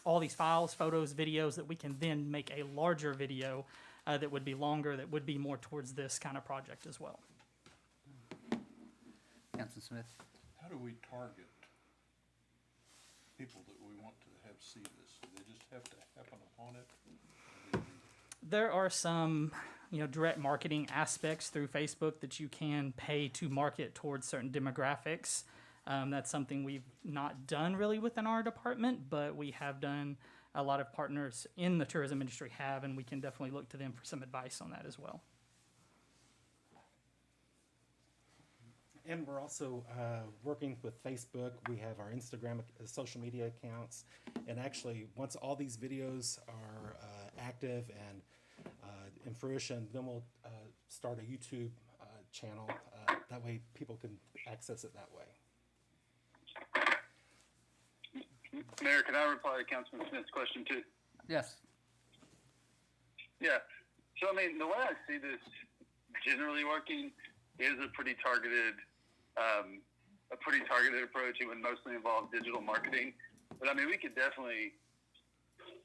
all these files, photos, videos that we can then make a larger video that would be longer, that would be more towards this kind of project as well. Councilman Smith? How do we target people that we want to have see this? Do they just have to happen upon it? There are some, direct marketing aspects through Facebook that you can pay to market towards certain demographics. That's something we've not done really within our department, but we have done, a lot of partners in the tourism industry have, and we can definitely look to them for some advice on that as well. And we're also working with Facebook. We have our Instagram social media accounts. And actually, once all these videos are active and in fruition, then we'll start a YouTube channel. That way people can access it that way. Mayor, can I reply to Councilman Smith's question too? Yes. Yeah. So, I mean, the way I see this generally working is a pretty targeted approach. It would mostly involve digital marketing, but I mean, we could definitely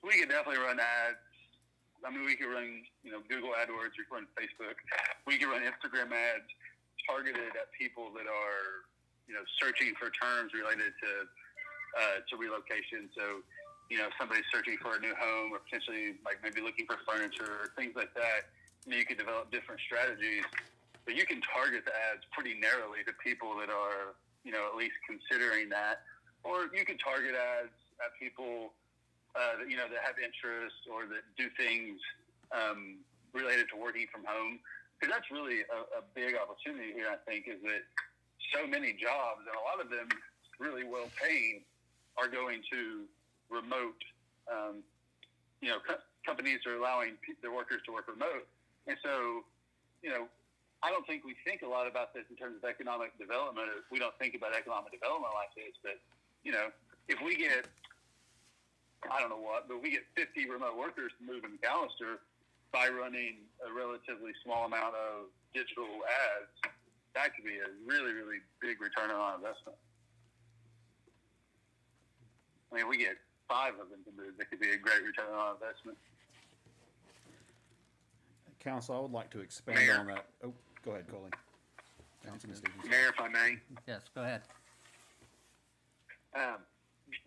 run ads. I mean, we could run, Google AdWords, we could run Facebook, we could run Instagram ads targeted at people that are, searching for terms related to relocation. So, if somebody's searching for a new home or potentially like maybe looking for furniture or things like that, you could develop different strategies. But you can target the ads pretty narrowly to people that are, at least considering that. Or you can target ads at people, that have interests or that do things related to working from home. Because that's really a big opportunity here, I think, is that so many jobs, and a lot of them really well paying, are going to remote, companies are allowing their workers to work remote. And so, I don't think we think a lot about this in terms of economic development. We don't think about economic development like this, but, if we get, I don't know what, but we get 50 remote workers to move in McAlester by running a relatively small amount of digital ads, that could be a really, really big return on investment. I mean, if we get 5 of them to move, that could be a great return on investment. Council, I would like to expand Mayor. on that. Oh, go ahead, Coley. Councilman Stevens. Mayor, if I may, Yes, go ahead.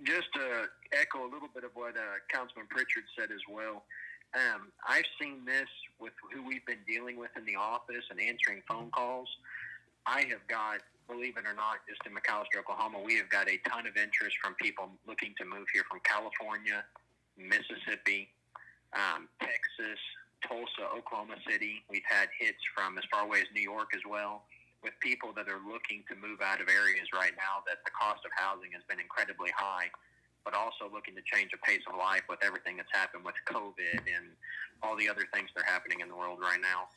just to echo a little bit of what Councilman Pritchard said as well. I've seen this with who we've been dealing with in the office and answering phone calls. I have got, believe it or not, just in McAlester, Oklahoma, we have got a ton of interest from people looking to move here from California, Mississippi, Texas, Tulsa, Oklahoma City. We've had hits from as far away as New York as well, with people that are looking to move out of areas right now that the cost of housing has been incredibly high, but also looking to change the pace of life with everything that's happened with COVID and all the other things that are happening in the world right now.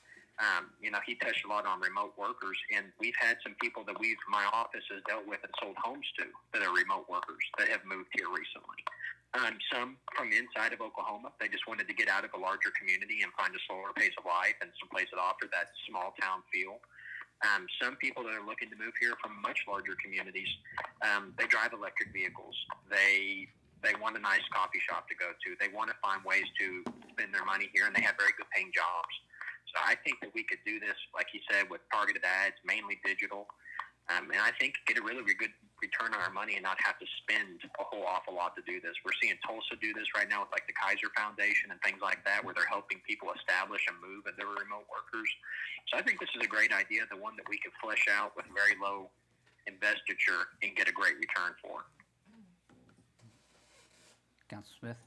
He touched a lot on remote workers, and we've had some people that my office has dealt with and sold homes to that are remote workers that have moved here recently. Some from inside of Oklahoma, they just wanted to get out of a larger community and find a slower pace of life and some place that offered that small town feel. Some people that are looking to move here from much larger communities, they drive electric vehicles. They want a nice coffee shop to go to. They want to find ways to spend their money here, and they have very good paying jobs. So I think that we could do this, like you said, with targeted ads, mainly digital, and I think get a really good return on our money and not have to spend a whole awful lot to do this. We're seeing Tulsa do this right now with like the Kaiser Foundation and things like that, where they're helping people establish and move as their remote workers. So I think this is a great idea, the one that we could flesh out with very low investiture and get a great return for. Councilor Smith?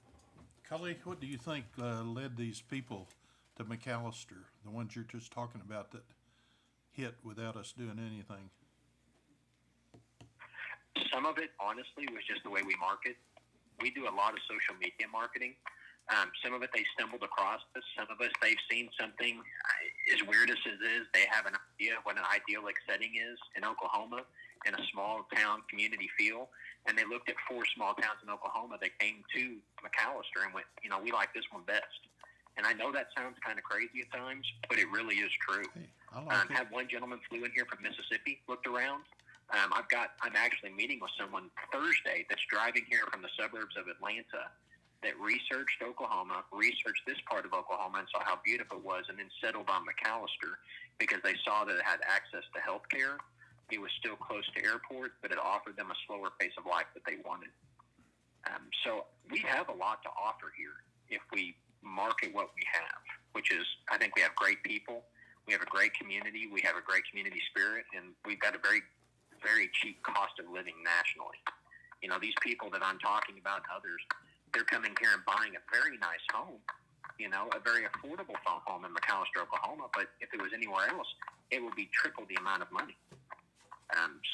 Cully, what do you think led these people to McAlester, the ones you're just talking about that hit without us doing anything? Some of it, honestly, was just the way we market. We do a lot of social media marketing. Some of it they stumbled across us. Some of us, they've seen something, as weird as it is, they have an idea of what an idyllic setting is in Oklahoma in a small town community feel. And they looked at 4 small towns in Oklahoma that came to McAlester and went, we like this one best. And I know that sounds kind of crazy at times, but it really is true. Hey, I like it. Had one gentleman flew in here from Mississippi, looked around. I'm actually meeting with someone Thursday that's driving here from the suburbs of Atlanta that researched Oklahoma, researched this part of Oklahoma, and saw how beautiful it was, and then settled on McAlester because they saw that it had access to health care. It was still close to airport, but it offered them a slower pace of life that they wanted. So we have a lot to offer here if we market what we have, which is, I think we have great people. We have a great community. We have a great community spirit, and we've got a very, very cheap cost of living nationally. You know, these people that I'm talking about and others, they're coming here and buying a very nice home, you know, a very affordable home in McAlester, Oklahoma. But if it was anywhere else, it would be triple the amount of money.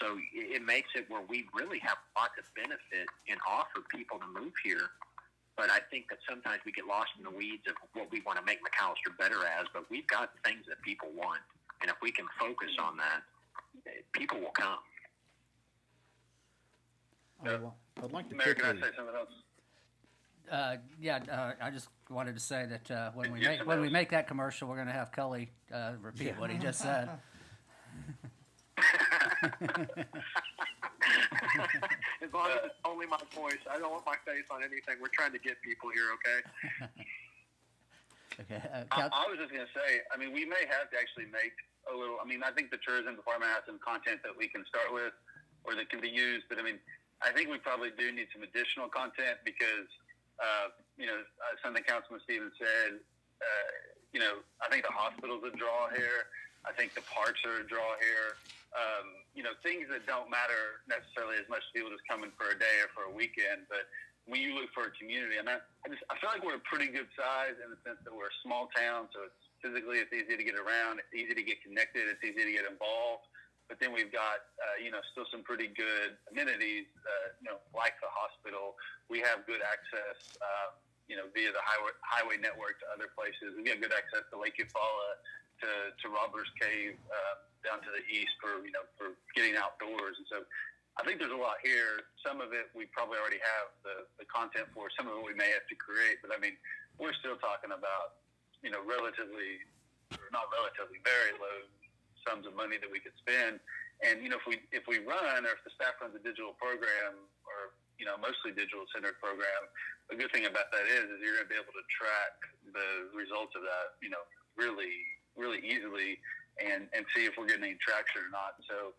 So it makes it where we really have a lot to benefit and offer people to move here. But I think that sometimes we get lost in the weeds of what we want to make McAlester better as. But we've got things that people want. And if we can focus on that, people will come. I'd like to Mayor, quickly. can I say something else? I just wanted to say that when we make that commercial, we're going to have Cully repeat what he just said. As long as it's only my voice, I don't want my face on anything. We're trying to get people here, okay? Okay. I was just going to say, I mean, we may have to actually make a little, I mean, I think the tourism department has some content that we can start with or that can be used, but I mean, I think we probably do need some additional content because, you know, something Councilman Stevens said, you know, I think the hospital's a draw here. I think the parks are a draw here. You know, things that don't matter necessarily as much to people just coming for a day or for a weekend, but when you look for a community, and I feel like we're a pretty good size in the sense that we're a small town, so it's physically it's easy to get around, it's easy to get connected, it's easy to get involved. But then we've got, you know, still some pretty good amenities, you know, like the hospital. We have good access, you know, via the highway network to other places. We got good access to Lake Eufaula, to Robbers Cave, down to the east for, you know, for getting outdoors. And so I think there's a lot here. Some of it we probably already have the content for. Some of it we may have to create. But I mean, we're still talking about, you know, very low sums of money that we could spend. And, you know, if we run, or if the staff runs a digital program, or, you know, mostly digital centered program, the good thing about that is you're going to be able to track the results of that, you know, really, really easily and see if we're getting any traction or not. So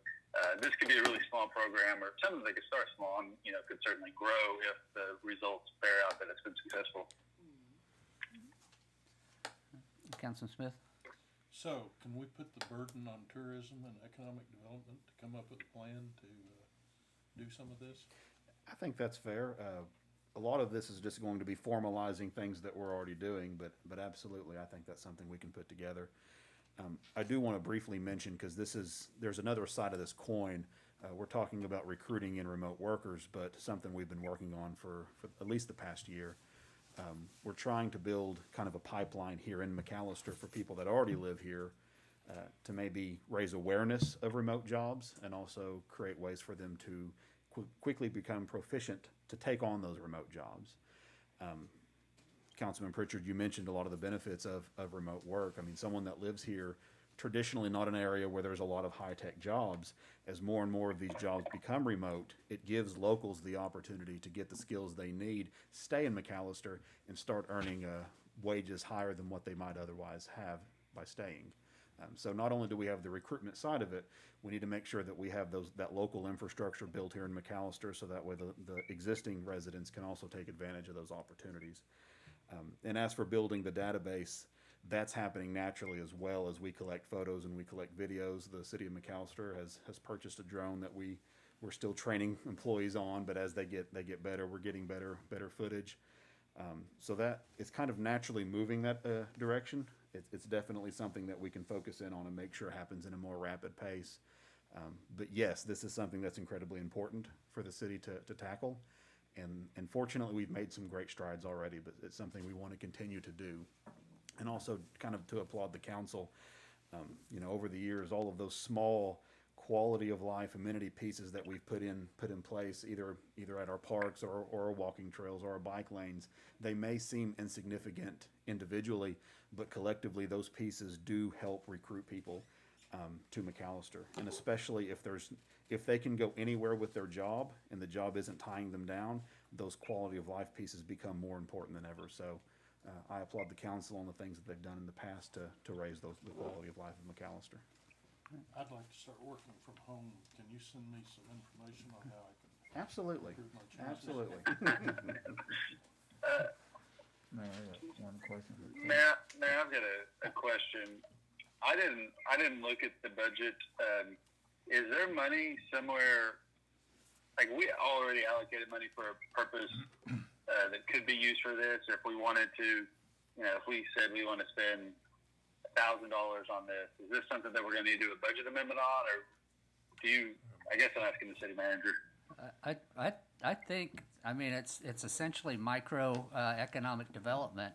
this could be a really small program, or something that could start small and, you know, could certainly grow if the results bear out that it's been successful. Councilman Smith? So, can we put the burden on tourism and economic development to come up with a plan to do some of this? I think that's fair. A lot of this is just going to be formalizing things that we're already doing, but absolutely, I think that's something we can put together. I do want to briefly mention, because there's another side of this coin. We're talking about recruiting in remote workers, but something we've been working on for at least the past year. We're trying to build kind of a pipeline here in McAlester for people that already live here to maybe raise awareness of remote jobs and also create ways for them to quickly become proficient to take on those remote jobs. Councilman Pritchard, you mentioned a lot of the benefits of remote work. I mean, someone that lives here, traditionally not an area where there's a lot of high-tech jobs, as more and more of these jobs become remote, it gives locals the opportunity to get the skills they need, stay in McAlester, and start earning wages higher than what they might otherwise have by staying. So not only do we have the recruitment side of it, we need to make sure that we have that local infrastructure built here in McAlester, so that way the existing residents can also take advantage of those opportunities. And as for building the database, that's happening naturally as well as we collect photos and we collect videos. The city of McAlester has purchased a drone that we're still training employees on, but as they get better, we're getting better footage. So that it's kind of naturally moving that direction. It's definitely something that we can focus in on and make sure happens in a more rapid pace. But yes, this is something that's incredibly important for the city to tackle. And fortunately, we've made some great strides already, but it's something we want to continue to do. And also kind of to applaud the council, you know, over the years, all of those small quality of life amenity pieces that we've put in place, either at our parks or our walking trails or our bike lanes, they may seem insignificant individually, but collectively those pieces do help recruit people. to McAlester, and especially if they can go anywhere with their job and the job isn't tying them down, those quality of life pieces become more important than ever. So I applaud the council on the things that they've done in the past to raise the quality of life of McAlester. I'd like to start working from home. Can you send me some information on how I can Absolutely, improve my chances? absolutely. Mayor, I got one question. Mayor, I've got a question. I didn't look at the budget. Is there money somewhere? Like, we already allocated money for a purpose that could be used for this. If we wanted to, if we said we want to spend $1,000 on this, is this something that we're going to need to do a budget amendment on, or do you? I guess I'm asking the city manager. I think, I mean, it's essentially micro economic development,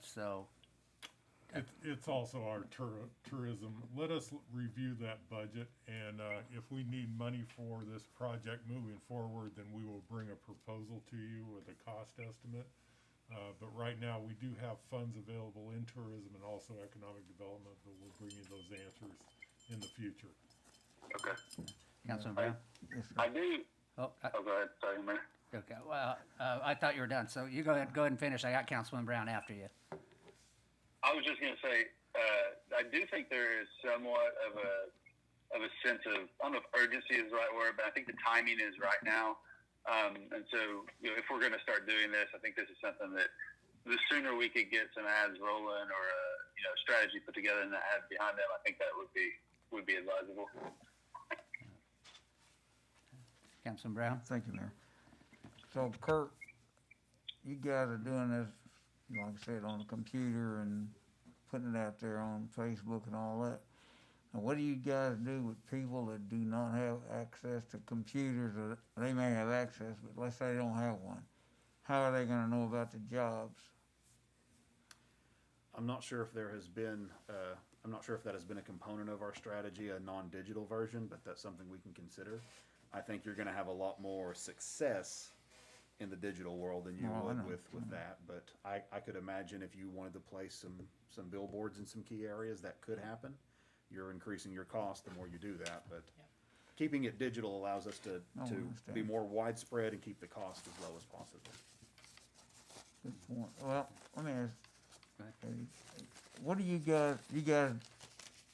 so. It's also our tourism. Let us review that budget, and if we need money for this project moving forward, then we will bring a proposal to you with a cost estimate. But right now, we do have funds available in tourism and also economic development, but we'll bring you those answers in the future. Okay. Councilman Brown? I do. Oh, Go ahead. Sorry, Mayor. okay, well, I thought you were done, so you go ahead and finish. I got Councilman Brown after you. I was just going to say, I do think there is somewhat of a sense of, I don't know if urgency is the right word, but I think the timing is right now. And so, if we're going to start doing this, I think this is something that the sooner we could get some ads rolling or a strategy put together and the ads behind them, I think that would be advisable. Councilman Brown? Thank you, Mayor. So Kurt, you guys are doing this, like I said, on the computer and putting it out there on Facebook and all that. Now, what do you guys do with people that do not have access to computers, or they may have access, but let's say they don't have one? How are they gonna know about the jobs? I'm not sure if there has been, I'm not sure if that has been a component of our strategy, a non-digital version, but that's something we can consider. I think you're gonna have a lot more success in the digital world than you would with that, but I could imagine if you wanted to place some billboards in some key areas, that could happen. You're increasing your cost the more you do that, but keeping it digital allows us to be more widespread and keep the cost as low as possible. Good point. Well, let me ask, what do you guys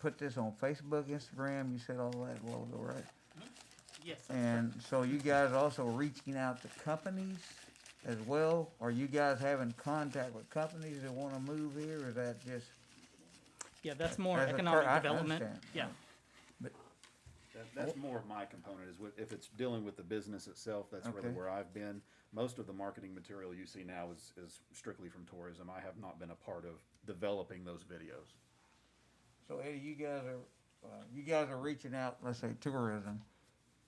put this on Facebook, Instagram? You said all that a while ago, right? Yes. And so you guys also reaching out to companies as well? Are you guys having contact with companies that want to move here, or is that just? Yeah, that's more As a economic I development. understand. Yeah. But That's more of my component, is if it's dealing with the business itself, that's really Okay. where I've been. Most of the marketing material you see now is strictly from tourism. I have not been a part of developing those videos. so Eddie, you guys are reaching out. Let's say tourism.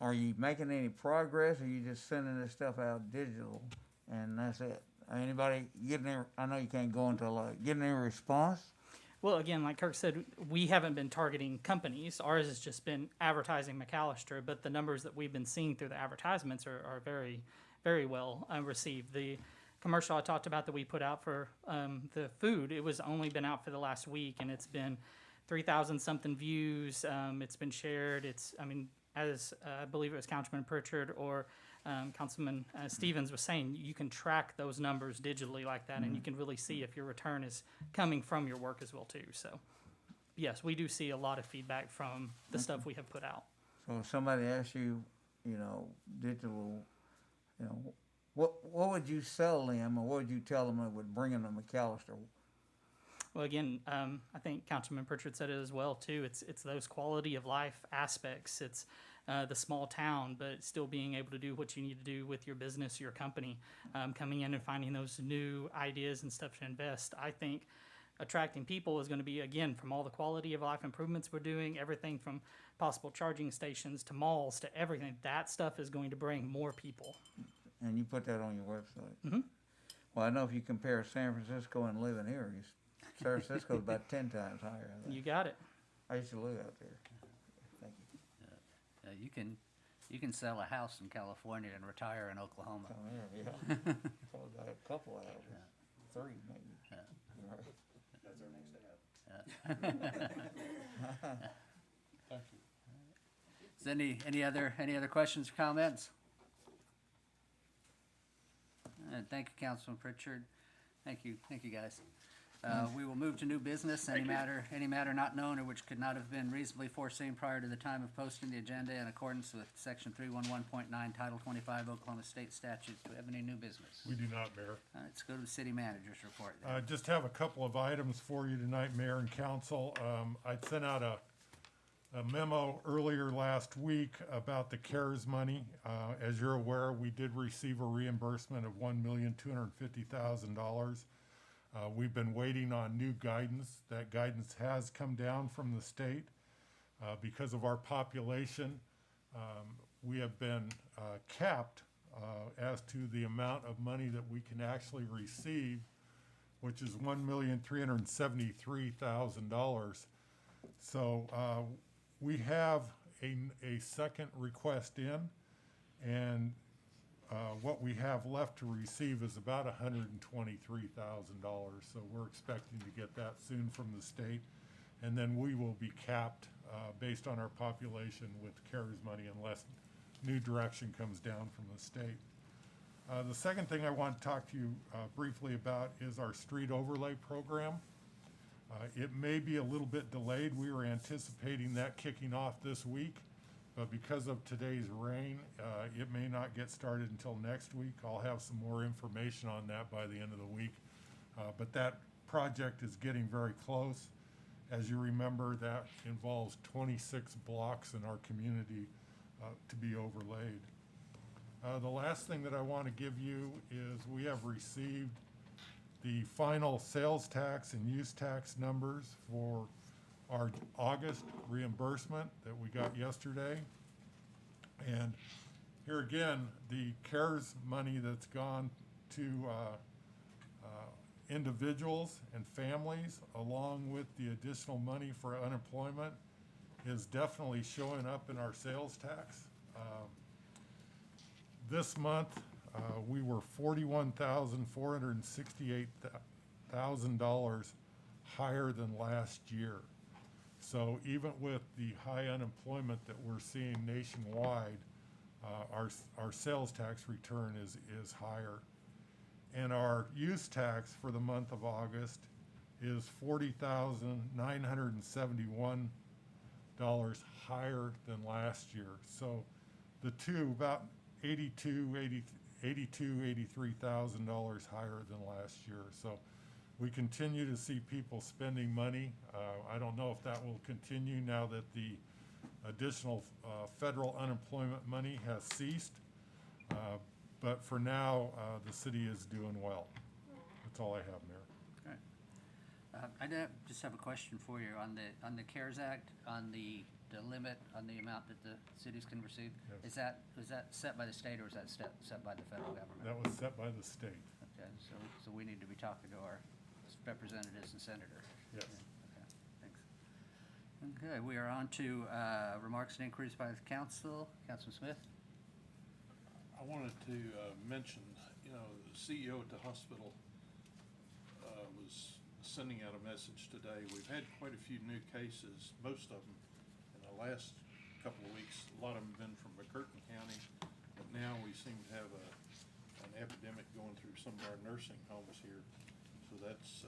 Are you making any progress, or are you just sending this stuff out digital and that's it? Anybody getting there? I know you can't go into getting any response. Well, again, like Kirk said, we haven't been targeting companies. Ours has just been advertising McAlester, but the numbers that we've been seeing through the advertisements are very, very well received. The commercial I talked about that we put out for the food, it was only been out for the last week, and it's been 3,000 something views. It's been shared. As I believe it was Councilman Pritchard or Councilman Stevens was saying, you can track those numbers digitally like that, and you can really see if your return is coming from your work as well too. So, yes, we do see a lot of feedback from the stuff we have put out. So if somebody asks you, digital, what would you sell them, or what would you tell them that would bring them to McAlester? Well, again, I think Councilman Pritchard said it as well too. It's those quality of life aspects. It's the small town, but still being able to do what you need to do with your business, your company, coming in and finding those new ideas and stuff to invest. I think attracting people is going to be, again, from all the quality of life improvements we're doing, everything from possible charging stations to malls to everything. That stuff is going to bring more people. And you put that on your website. Mhm. Well, I know if you compare San Francisco and living here, San Francisco's about 10 times higher. I think. You got it. I used to live out there. Thank you. You can sell a house in California and retire in Oklahoma. Oh, yeah. Probably got a couple of houses. 3 maybe. Yeah. Right. That's our next step. Thank you. Is any other questions or comments? Thank you, Councilman Pritchard. Thank you, guys. We will move to new business. Any matter not known or which could not have been reasonably foreseen prior to the time of posting the agenda in accordance with section 311.9, Title 25 Oklahoma State Statutes. Do we have any new business? We do not, Mayor. Let's go to the city manager's report. Just have a couple of items for you tonight, Mayor and Council. I'd sent out a memo earlier last week about the CARES money. As you're aware, we did receive a reimbursement of $1,250,000. We've been waiting on new guidance. That guidance has come down from the state. Because of our population, we have been capped as to the amount of money that we can actually receive, which is $1,373,000. So we have a second request in, and what we have left to receive is about $123,000. So we're expecting to get that soon from the state, and then we will be capped based on our population with CARES money unless new direction comes down from the state. The second thing I want to talk to you briefly about is our street overlay program. It may be a little bit delayed. We were anticipating that kicking off this week, but because of today's rain, it may not get started until next week. I'll have some more information on that by the end of the week. But that project is getting very close. As you remember, that involves 26 blocks in our community to be overlaid. The last thing that I want to give you is we have received the final sales tax and use tax numbers for our August reimbursement that we got yesterday. And here again, the CARES money that's gone to individuals and families, along with the additional money for unemployment, is definitely showing up in our sales tax. This month, we were $41,468,000 higher than last year. So even with the high unemployment that we're seeing nationwide, our sales tax return is higher. And our use tax for the month of August is $40,971 higher than last year. So the two, about $83,000 higher than last year. So we continue to see people spending money. I don't know if that will continue now that the additional federal unemployment money has ceased. But for now, the city is doing well. That's all I have, Mayor. I just have a question for you on the CARES Act, on the limit on the amount that the cities can receive. Yes. Was that set by the state or was that set by the federal government? That was set by the state. Okay, so we need to be talking to our representatives and senators. Yes. Okay, thanks. Okay, we are on to remarks and inquiries by the council. Councilman Smith? I wanted to mention, the CEO at the hospital was sending out a message today. We've had quite a few new cases, most of them in the last couple of weeks. A lot of them have been from McCurtain County, but now we seem to have an epidemic going through some of our nursing homes here. So that's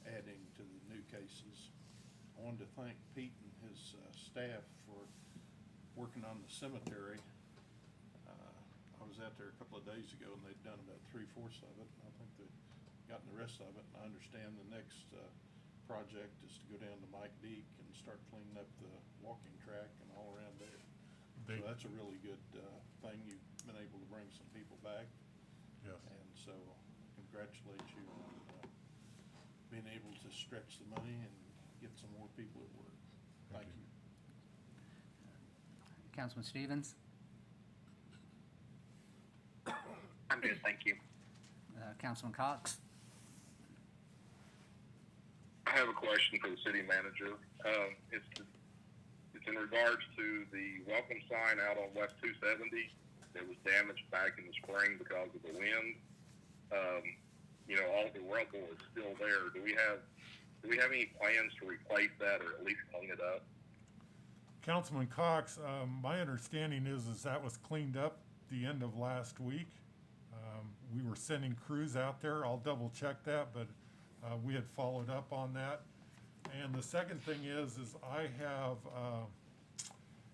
adding to the new cases. I wanted to thank Pete and his staff for working on the cemetery. I was out there a couple of days ago and they'd done about 3/4 of it. I think they've gotten the rest of it. And I understand the next project is to go down to Mike Deek and start cleaning up the walking track and all around there. So that's a really good thing. You've been able to bring some people back. Yes. And so congratulate you on being able to stretch the money and get some more people at work. Thank you. Councilman Stevens? I'm good, thank you. Councilman Cox? I have a question for the city manager. It's in regards to the welcome sign out on West 270 that was damaged back in the spring because of the wind. All the rubble is still there. Do we have Do we have any plans to replace that or at least clean it up? Councilman Cox, my understanding is that was cleaned up the end of last week. We were sending crews out there. I'll double check that, but we had followed up on that. And the second thing is I have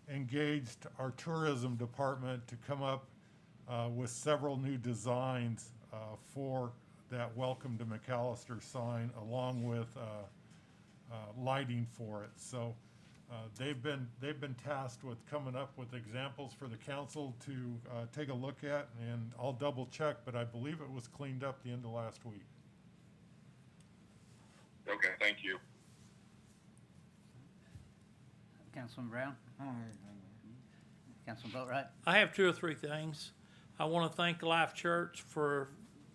engaged our tourism department to come up with several new designs for that Welcome to McAlester sign, along with lighting for it. So they've been tasked with coming up with examples for the council to take a look at, and I'll double check, but I believe it was cleaned up the end of last week. Okay, thank you. Councilman Brown? All right. Councilman Boatright? I have two or three things. I want to thank Life Church for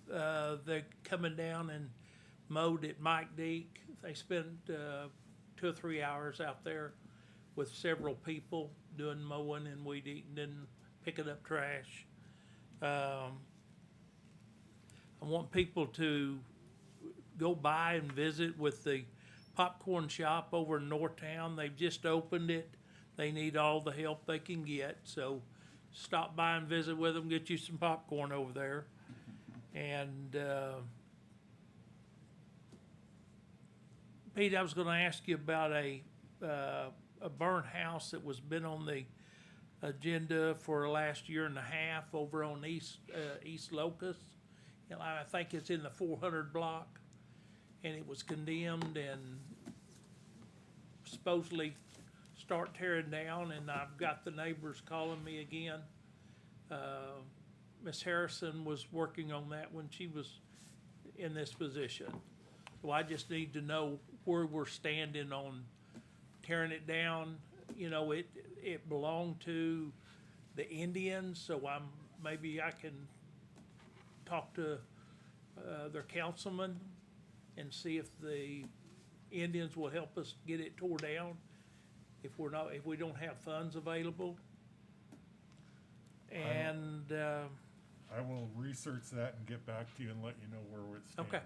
they coming down and mowed at Mike Deek. They spent 2 or 3 hours out there with several people doing mowing and weed eating and picking up trash. I want people to go by and visit with the popcorn shop over in Northtown. They've just opened it. They need all the help they can get, so stop by and visit with them, get you some popcorn over there. And Pete, I was gonna ask you about a burnt house that was been on the agenda for the last year and a half over on East Locust. And I think it's in the 400 block, and it was condemned and supposedly start tearing down, and I've got the neighbors calling me again. Miss Harrison was working on that when she was in this position. So I just need to know where we're standing on tearing it down. You know, it belonged to the Indians, so maybe I can talk to their councilman and see if the Indians will help us get it tore down if we don't have funds available. And I will research that and get back to you and let you know where it stands. Okay.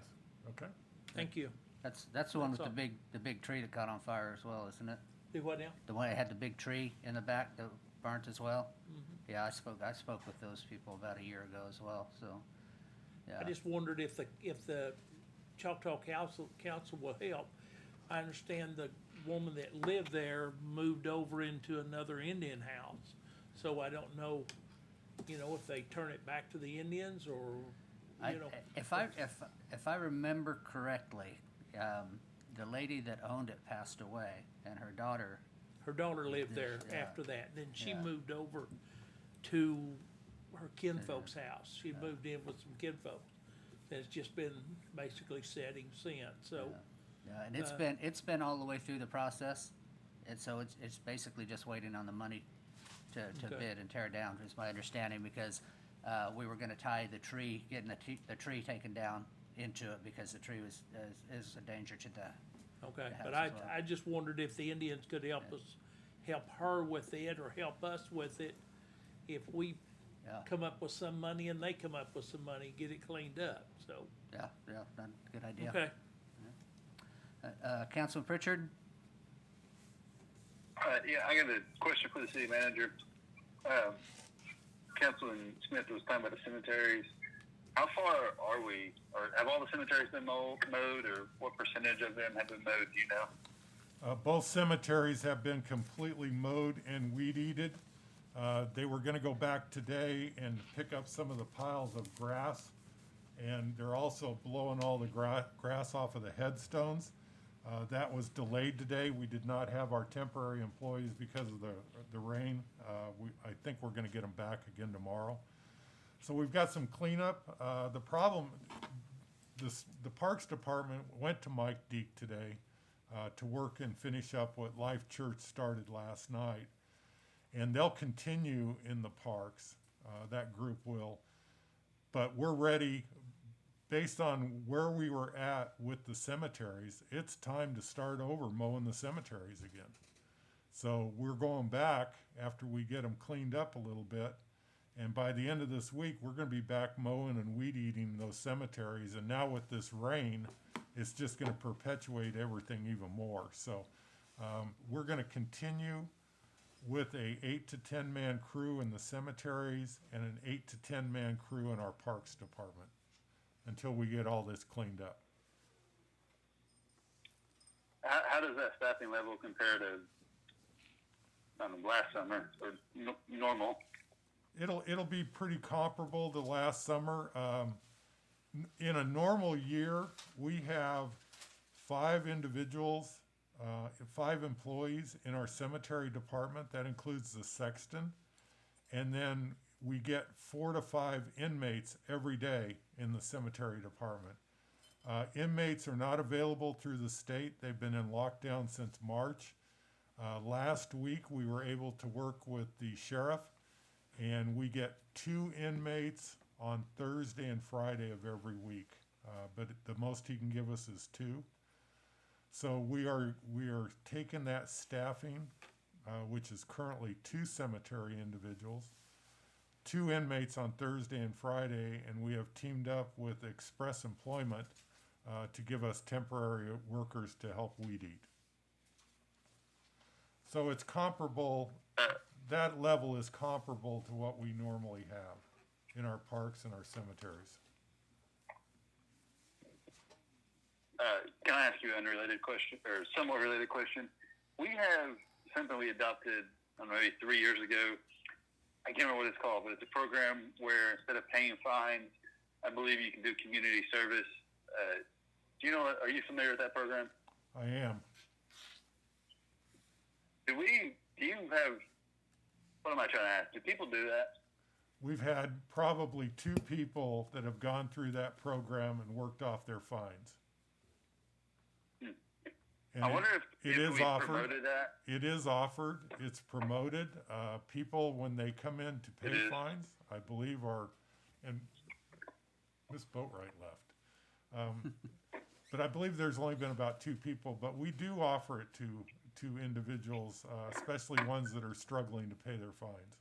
Okay? thank you. That's the one with That's the big tree that caught on fire as well, isn't it? Do what now? The one that had the big tree in the back that burnt as well? Mm-hmm. Yeah, I spoke with those people about a year ago as well, so, yeah. I just wondered if the Choctaw Council will help. I understand the woman that lived there moved over into another Indian house, so I don't know, if they turn it back to the Indians or, If I remember correctly, the lady that owned it passed away, and her daughter. Her daughter lived there Yeah. after that, then she Yeah. moved over to her kinfolk's house. She moved in with some kinfolk. And it's just been basically setting since, so. Yeah, and it's been all the way through the process, and so it's basically just waiting on the money to Okay. bid and tear down, is my understanding, because we were gonna tie the tree, getting the tree taken down into it, because the tree is a danger to the. Okay, the but house as well. I just wondered if the Indians could help us, help her with it or help us with it. If we Yeah. come up with some money and they come up with some money, get it cleaned up, so, Yeah, good idea. okay. Councilman Pritchard? Yeah, I got a question for the city manager. Councilman Smith was talking about the cemeteries. How far are we, or have all the cemeteries been mowed, or what percentage of them have been mowed, do you know? Both cemeteries have been completely mowed and weed-eated. They were gonna go back today and pick up some of the piles of grass, and they're also blowing all the grass off of the headstones. That was delayed today. We did not have our temporary employees because of the rain. I think we're gonna get them back again tomorrow. So we've got some cleanup. The problem, the Parks Department went to Mike Deek today to work and finish up what Life Church started last night. And they'll continue in the parks, that group will. But we're ready, based on where we were at with the cemeteries, it's time to start over mowing the cemeteries again. So we're going back after we get them cleaned up a little bit. And by the end of this week, we're gonna be back mowing and weed eating those cemeteries. And now with this rain, it's just gonna perpetuate everything even more. So, we're gonna continue with a 8 to 10 man crew in the cemeteries and an 8 to 10 man crew in our parks department until we get all this cleaned up. How does that staffing level compare to last summer or normal? It'll be pretty comparable to last summer. In a normal year, we have 5 individuals, 5 employees in our cemetery department. That includes the sexton. And then we get 4 to 5 inmates every day in the cemetery department. Inmates are not available through the state. They've been in lockdown since March. Last week, we were able to work with the sheriff, and we get 2 inmates on Thursday and Friday of every week. But the most he can give us is 2. So we are taking that staffing, which is currently 2 cemetery individuals, 2 inmates on Thursday and Friday, and we have teamed up with Express Employment to give us temporary workers to help weed eat. So it's comparable, that level is comparable to what we normally have in our parks and our cemeteries. Can I ask you an unrelated question, or somewhat related question? We have something we adopted, I don't know, maybe 3 years ago. I can't remember what it's called, but it's a program where instead of paying fines, I believe you can do community service. Do you know, are you familiar with that program? I am. Do you have, what am I trying to ask? Do people do that? We've had probably 2 people that have gone through that program and worked off their fines. And I wonder if it is we offered. promoted that. It is offered. It's promoted. People, when they come in to pay fines, I believe are, and Miss Boatwright left. But I believe there's only been about 2 people, but we do offer it to individuals, especially ones that are struggling to pay their fines.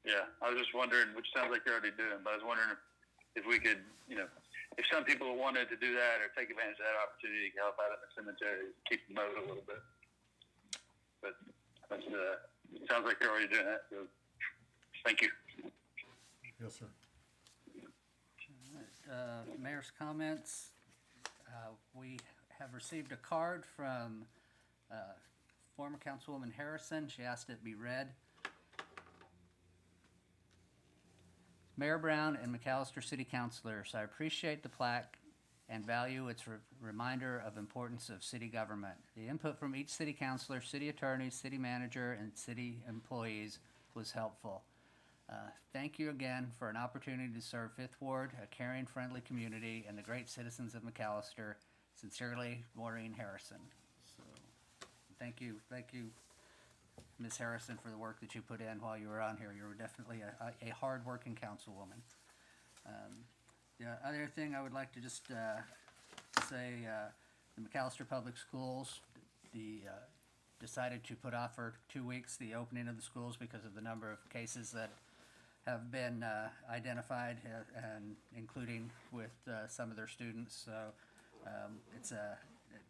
Yeah, I was just wondering, which sounds like you're already doing, but I was wondering if we could, if some people wanted to do that or take advantage of that opportunity to help out at the cemetery, keep the mode a little bit. But it sounds like you're already doing that, so thank you. Yes, sir. Mayor's comments. We have received a card from former Councilwoman Harrison. She asked it be read. Mayor Brown and McAlester City Councilors, I appreciate the plaque and value its reminder of importance of city government. The input from each city councilor, city attorney, city manager, and city employees was helpful. Thank you again for an opportunity to serve Fifth Ward, a caring, friendly community, and the great citizens of McAlester. Sincerely, Maureen Harrison. So, thank you, Ms. Harrison, for the work that you put in while you were on here. You were definitely a hard-working councilwoman. The other thing I would like to just say, the McAlester Public Schools, decided to put off for 2 weeks the opening of the schools because of the number of cases that have been identified, and including with some of their students. So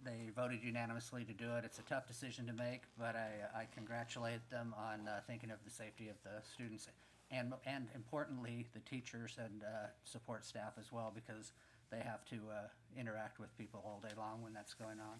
they voted unanimously to do it. It's a tough decision to make, but I congratulate them on thinking of the safety of the students and importantly, the teachers and support staff as well, because they have to interact with people all day long when that's going on.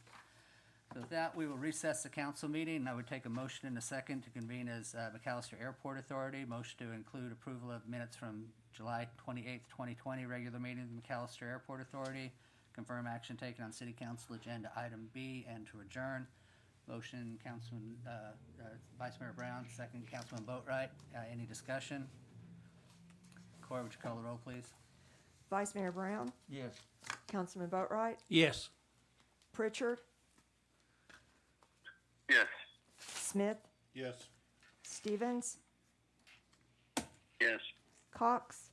So with that, we will recess the council meeting, and I would take a motion in a second to convene as McAlester Airport Authority. Motion to include approval of minutes from July 28th, 2020, regular meeting of the McAlester Airport Authority. Confirm action taken on City Council Agenda Item B, and to adjourn. Motion, Councilman, Vice Mayor Brown, second, Councilman Boatwright. Any discussion? Cora, would you call the roll, please? Vice Mayor Brown, Yes. Councilman Boatwright, Yes. Pritchard, Yes. Smith, Yes. Stevens, Yes. Cox,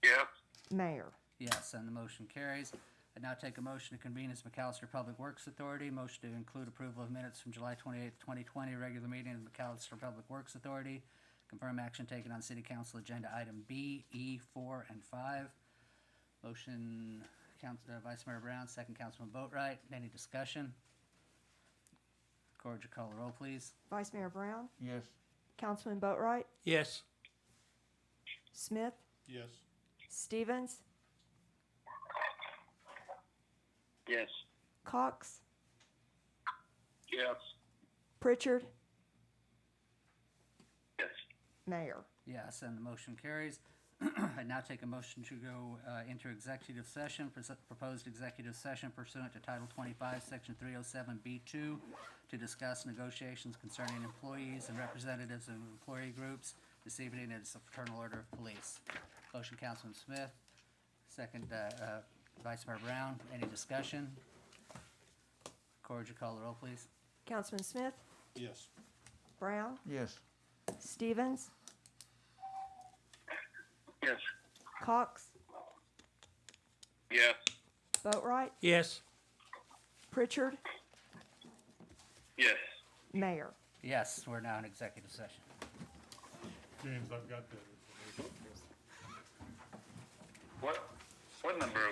Yeah. Mayor. Yes, and the motion carries. I now take a motion to convene as McAlester Public Works Authority. Motion to include approval of minutes from July 28th, 2020, regular meeting of McAlester Public Works Authority. Confirm action taken on City Council Agenda Item B, E, 4, and 5. Motion, Vice Mayor Brown, second Councilman Boatright. Any discussion? Corge, call the roll, please. Vice Mayor Brown, Yes. Councilman Boatright, Yes. Smith, Yes. Stevens, Yes. Cox, Yes. Pritchard, Yes. Mayor. Yes, and the motion carries. I now take a motion to go into executive session, proposed executive session pursuant to Title 25, Section 307B2, to discuss negotiations concerning employees and representatives of employee groups. This evening is a fraternal order of police. Motion, Councilman Smith. Second, Vice Mayor Brown. Any discussion? Corge, call the roll, please. Councilman Smith, Yes. Brown, Yes. Stevens, Yes. Cox, Yes. Boatright, Yes. Pritchard, Yes. Mayor. Yes, we're now in executive session. James, I've got the. What number are we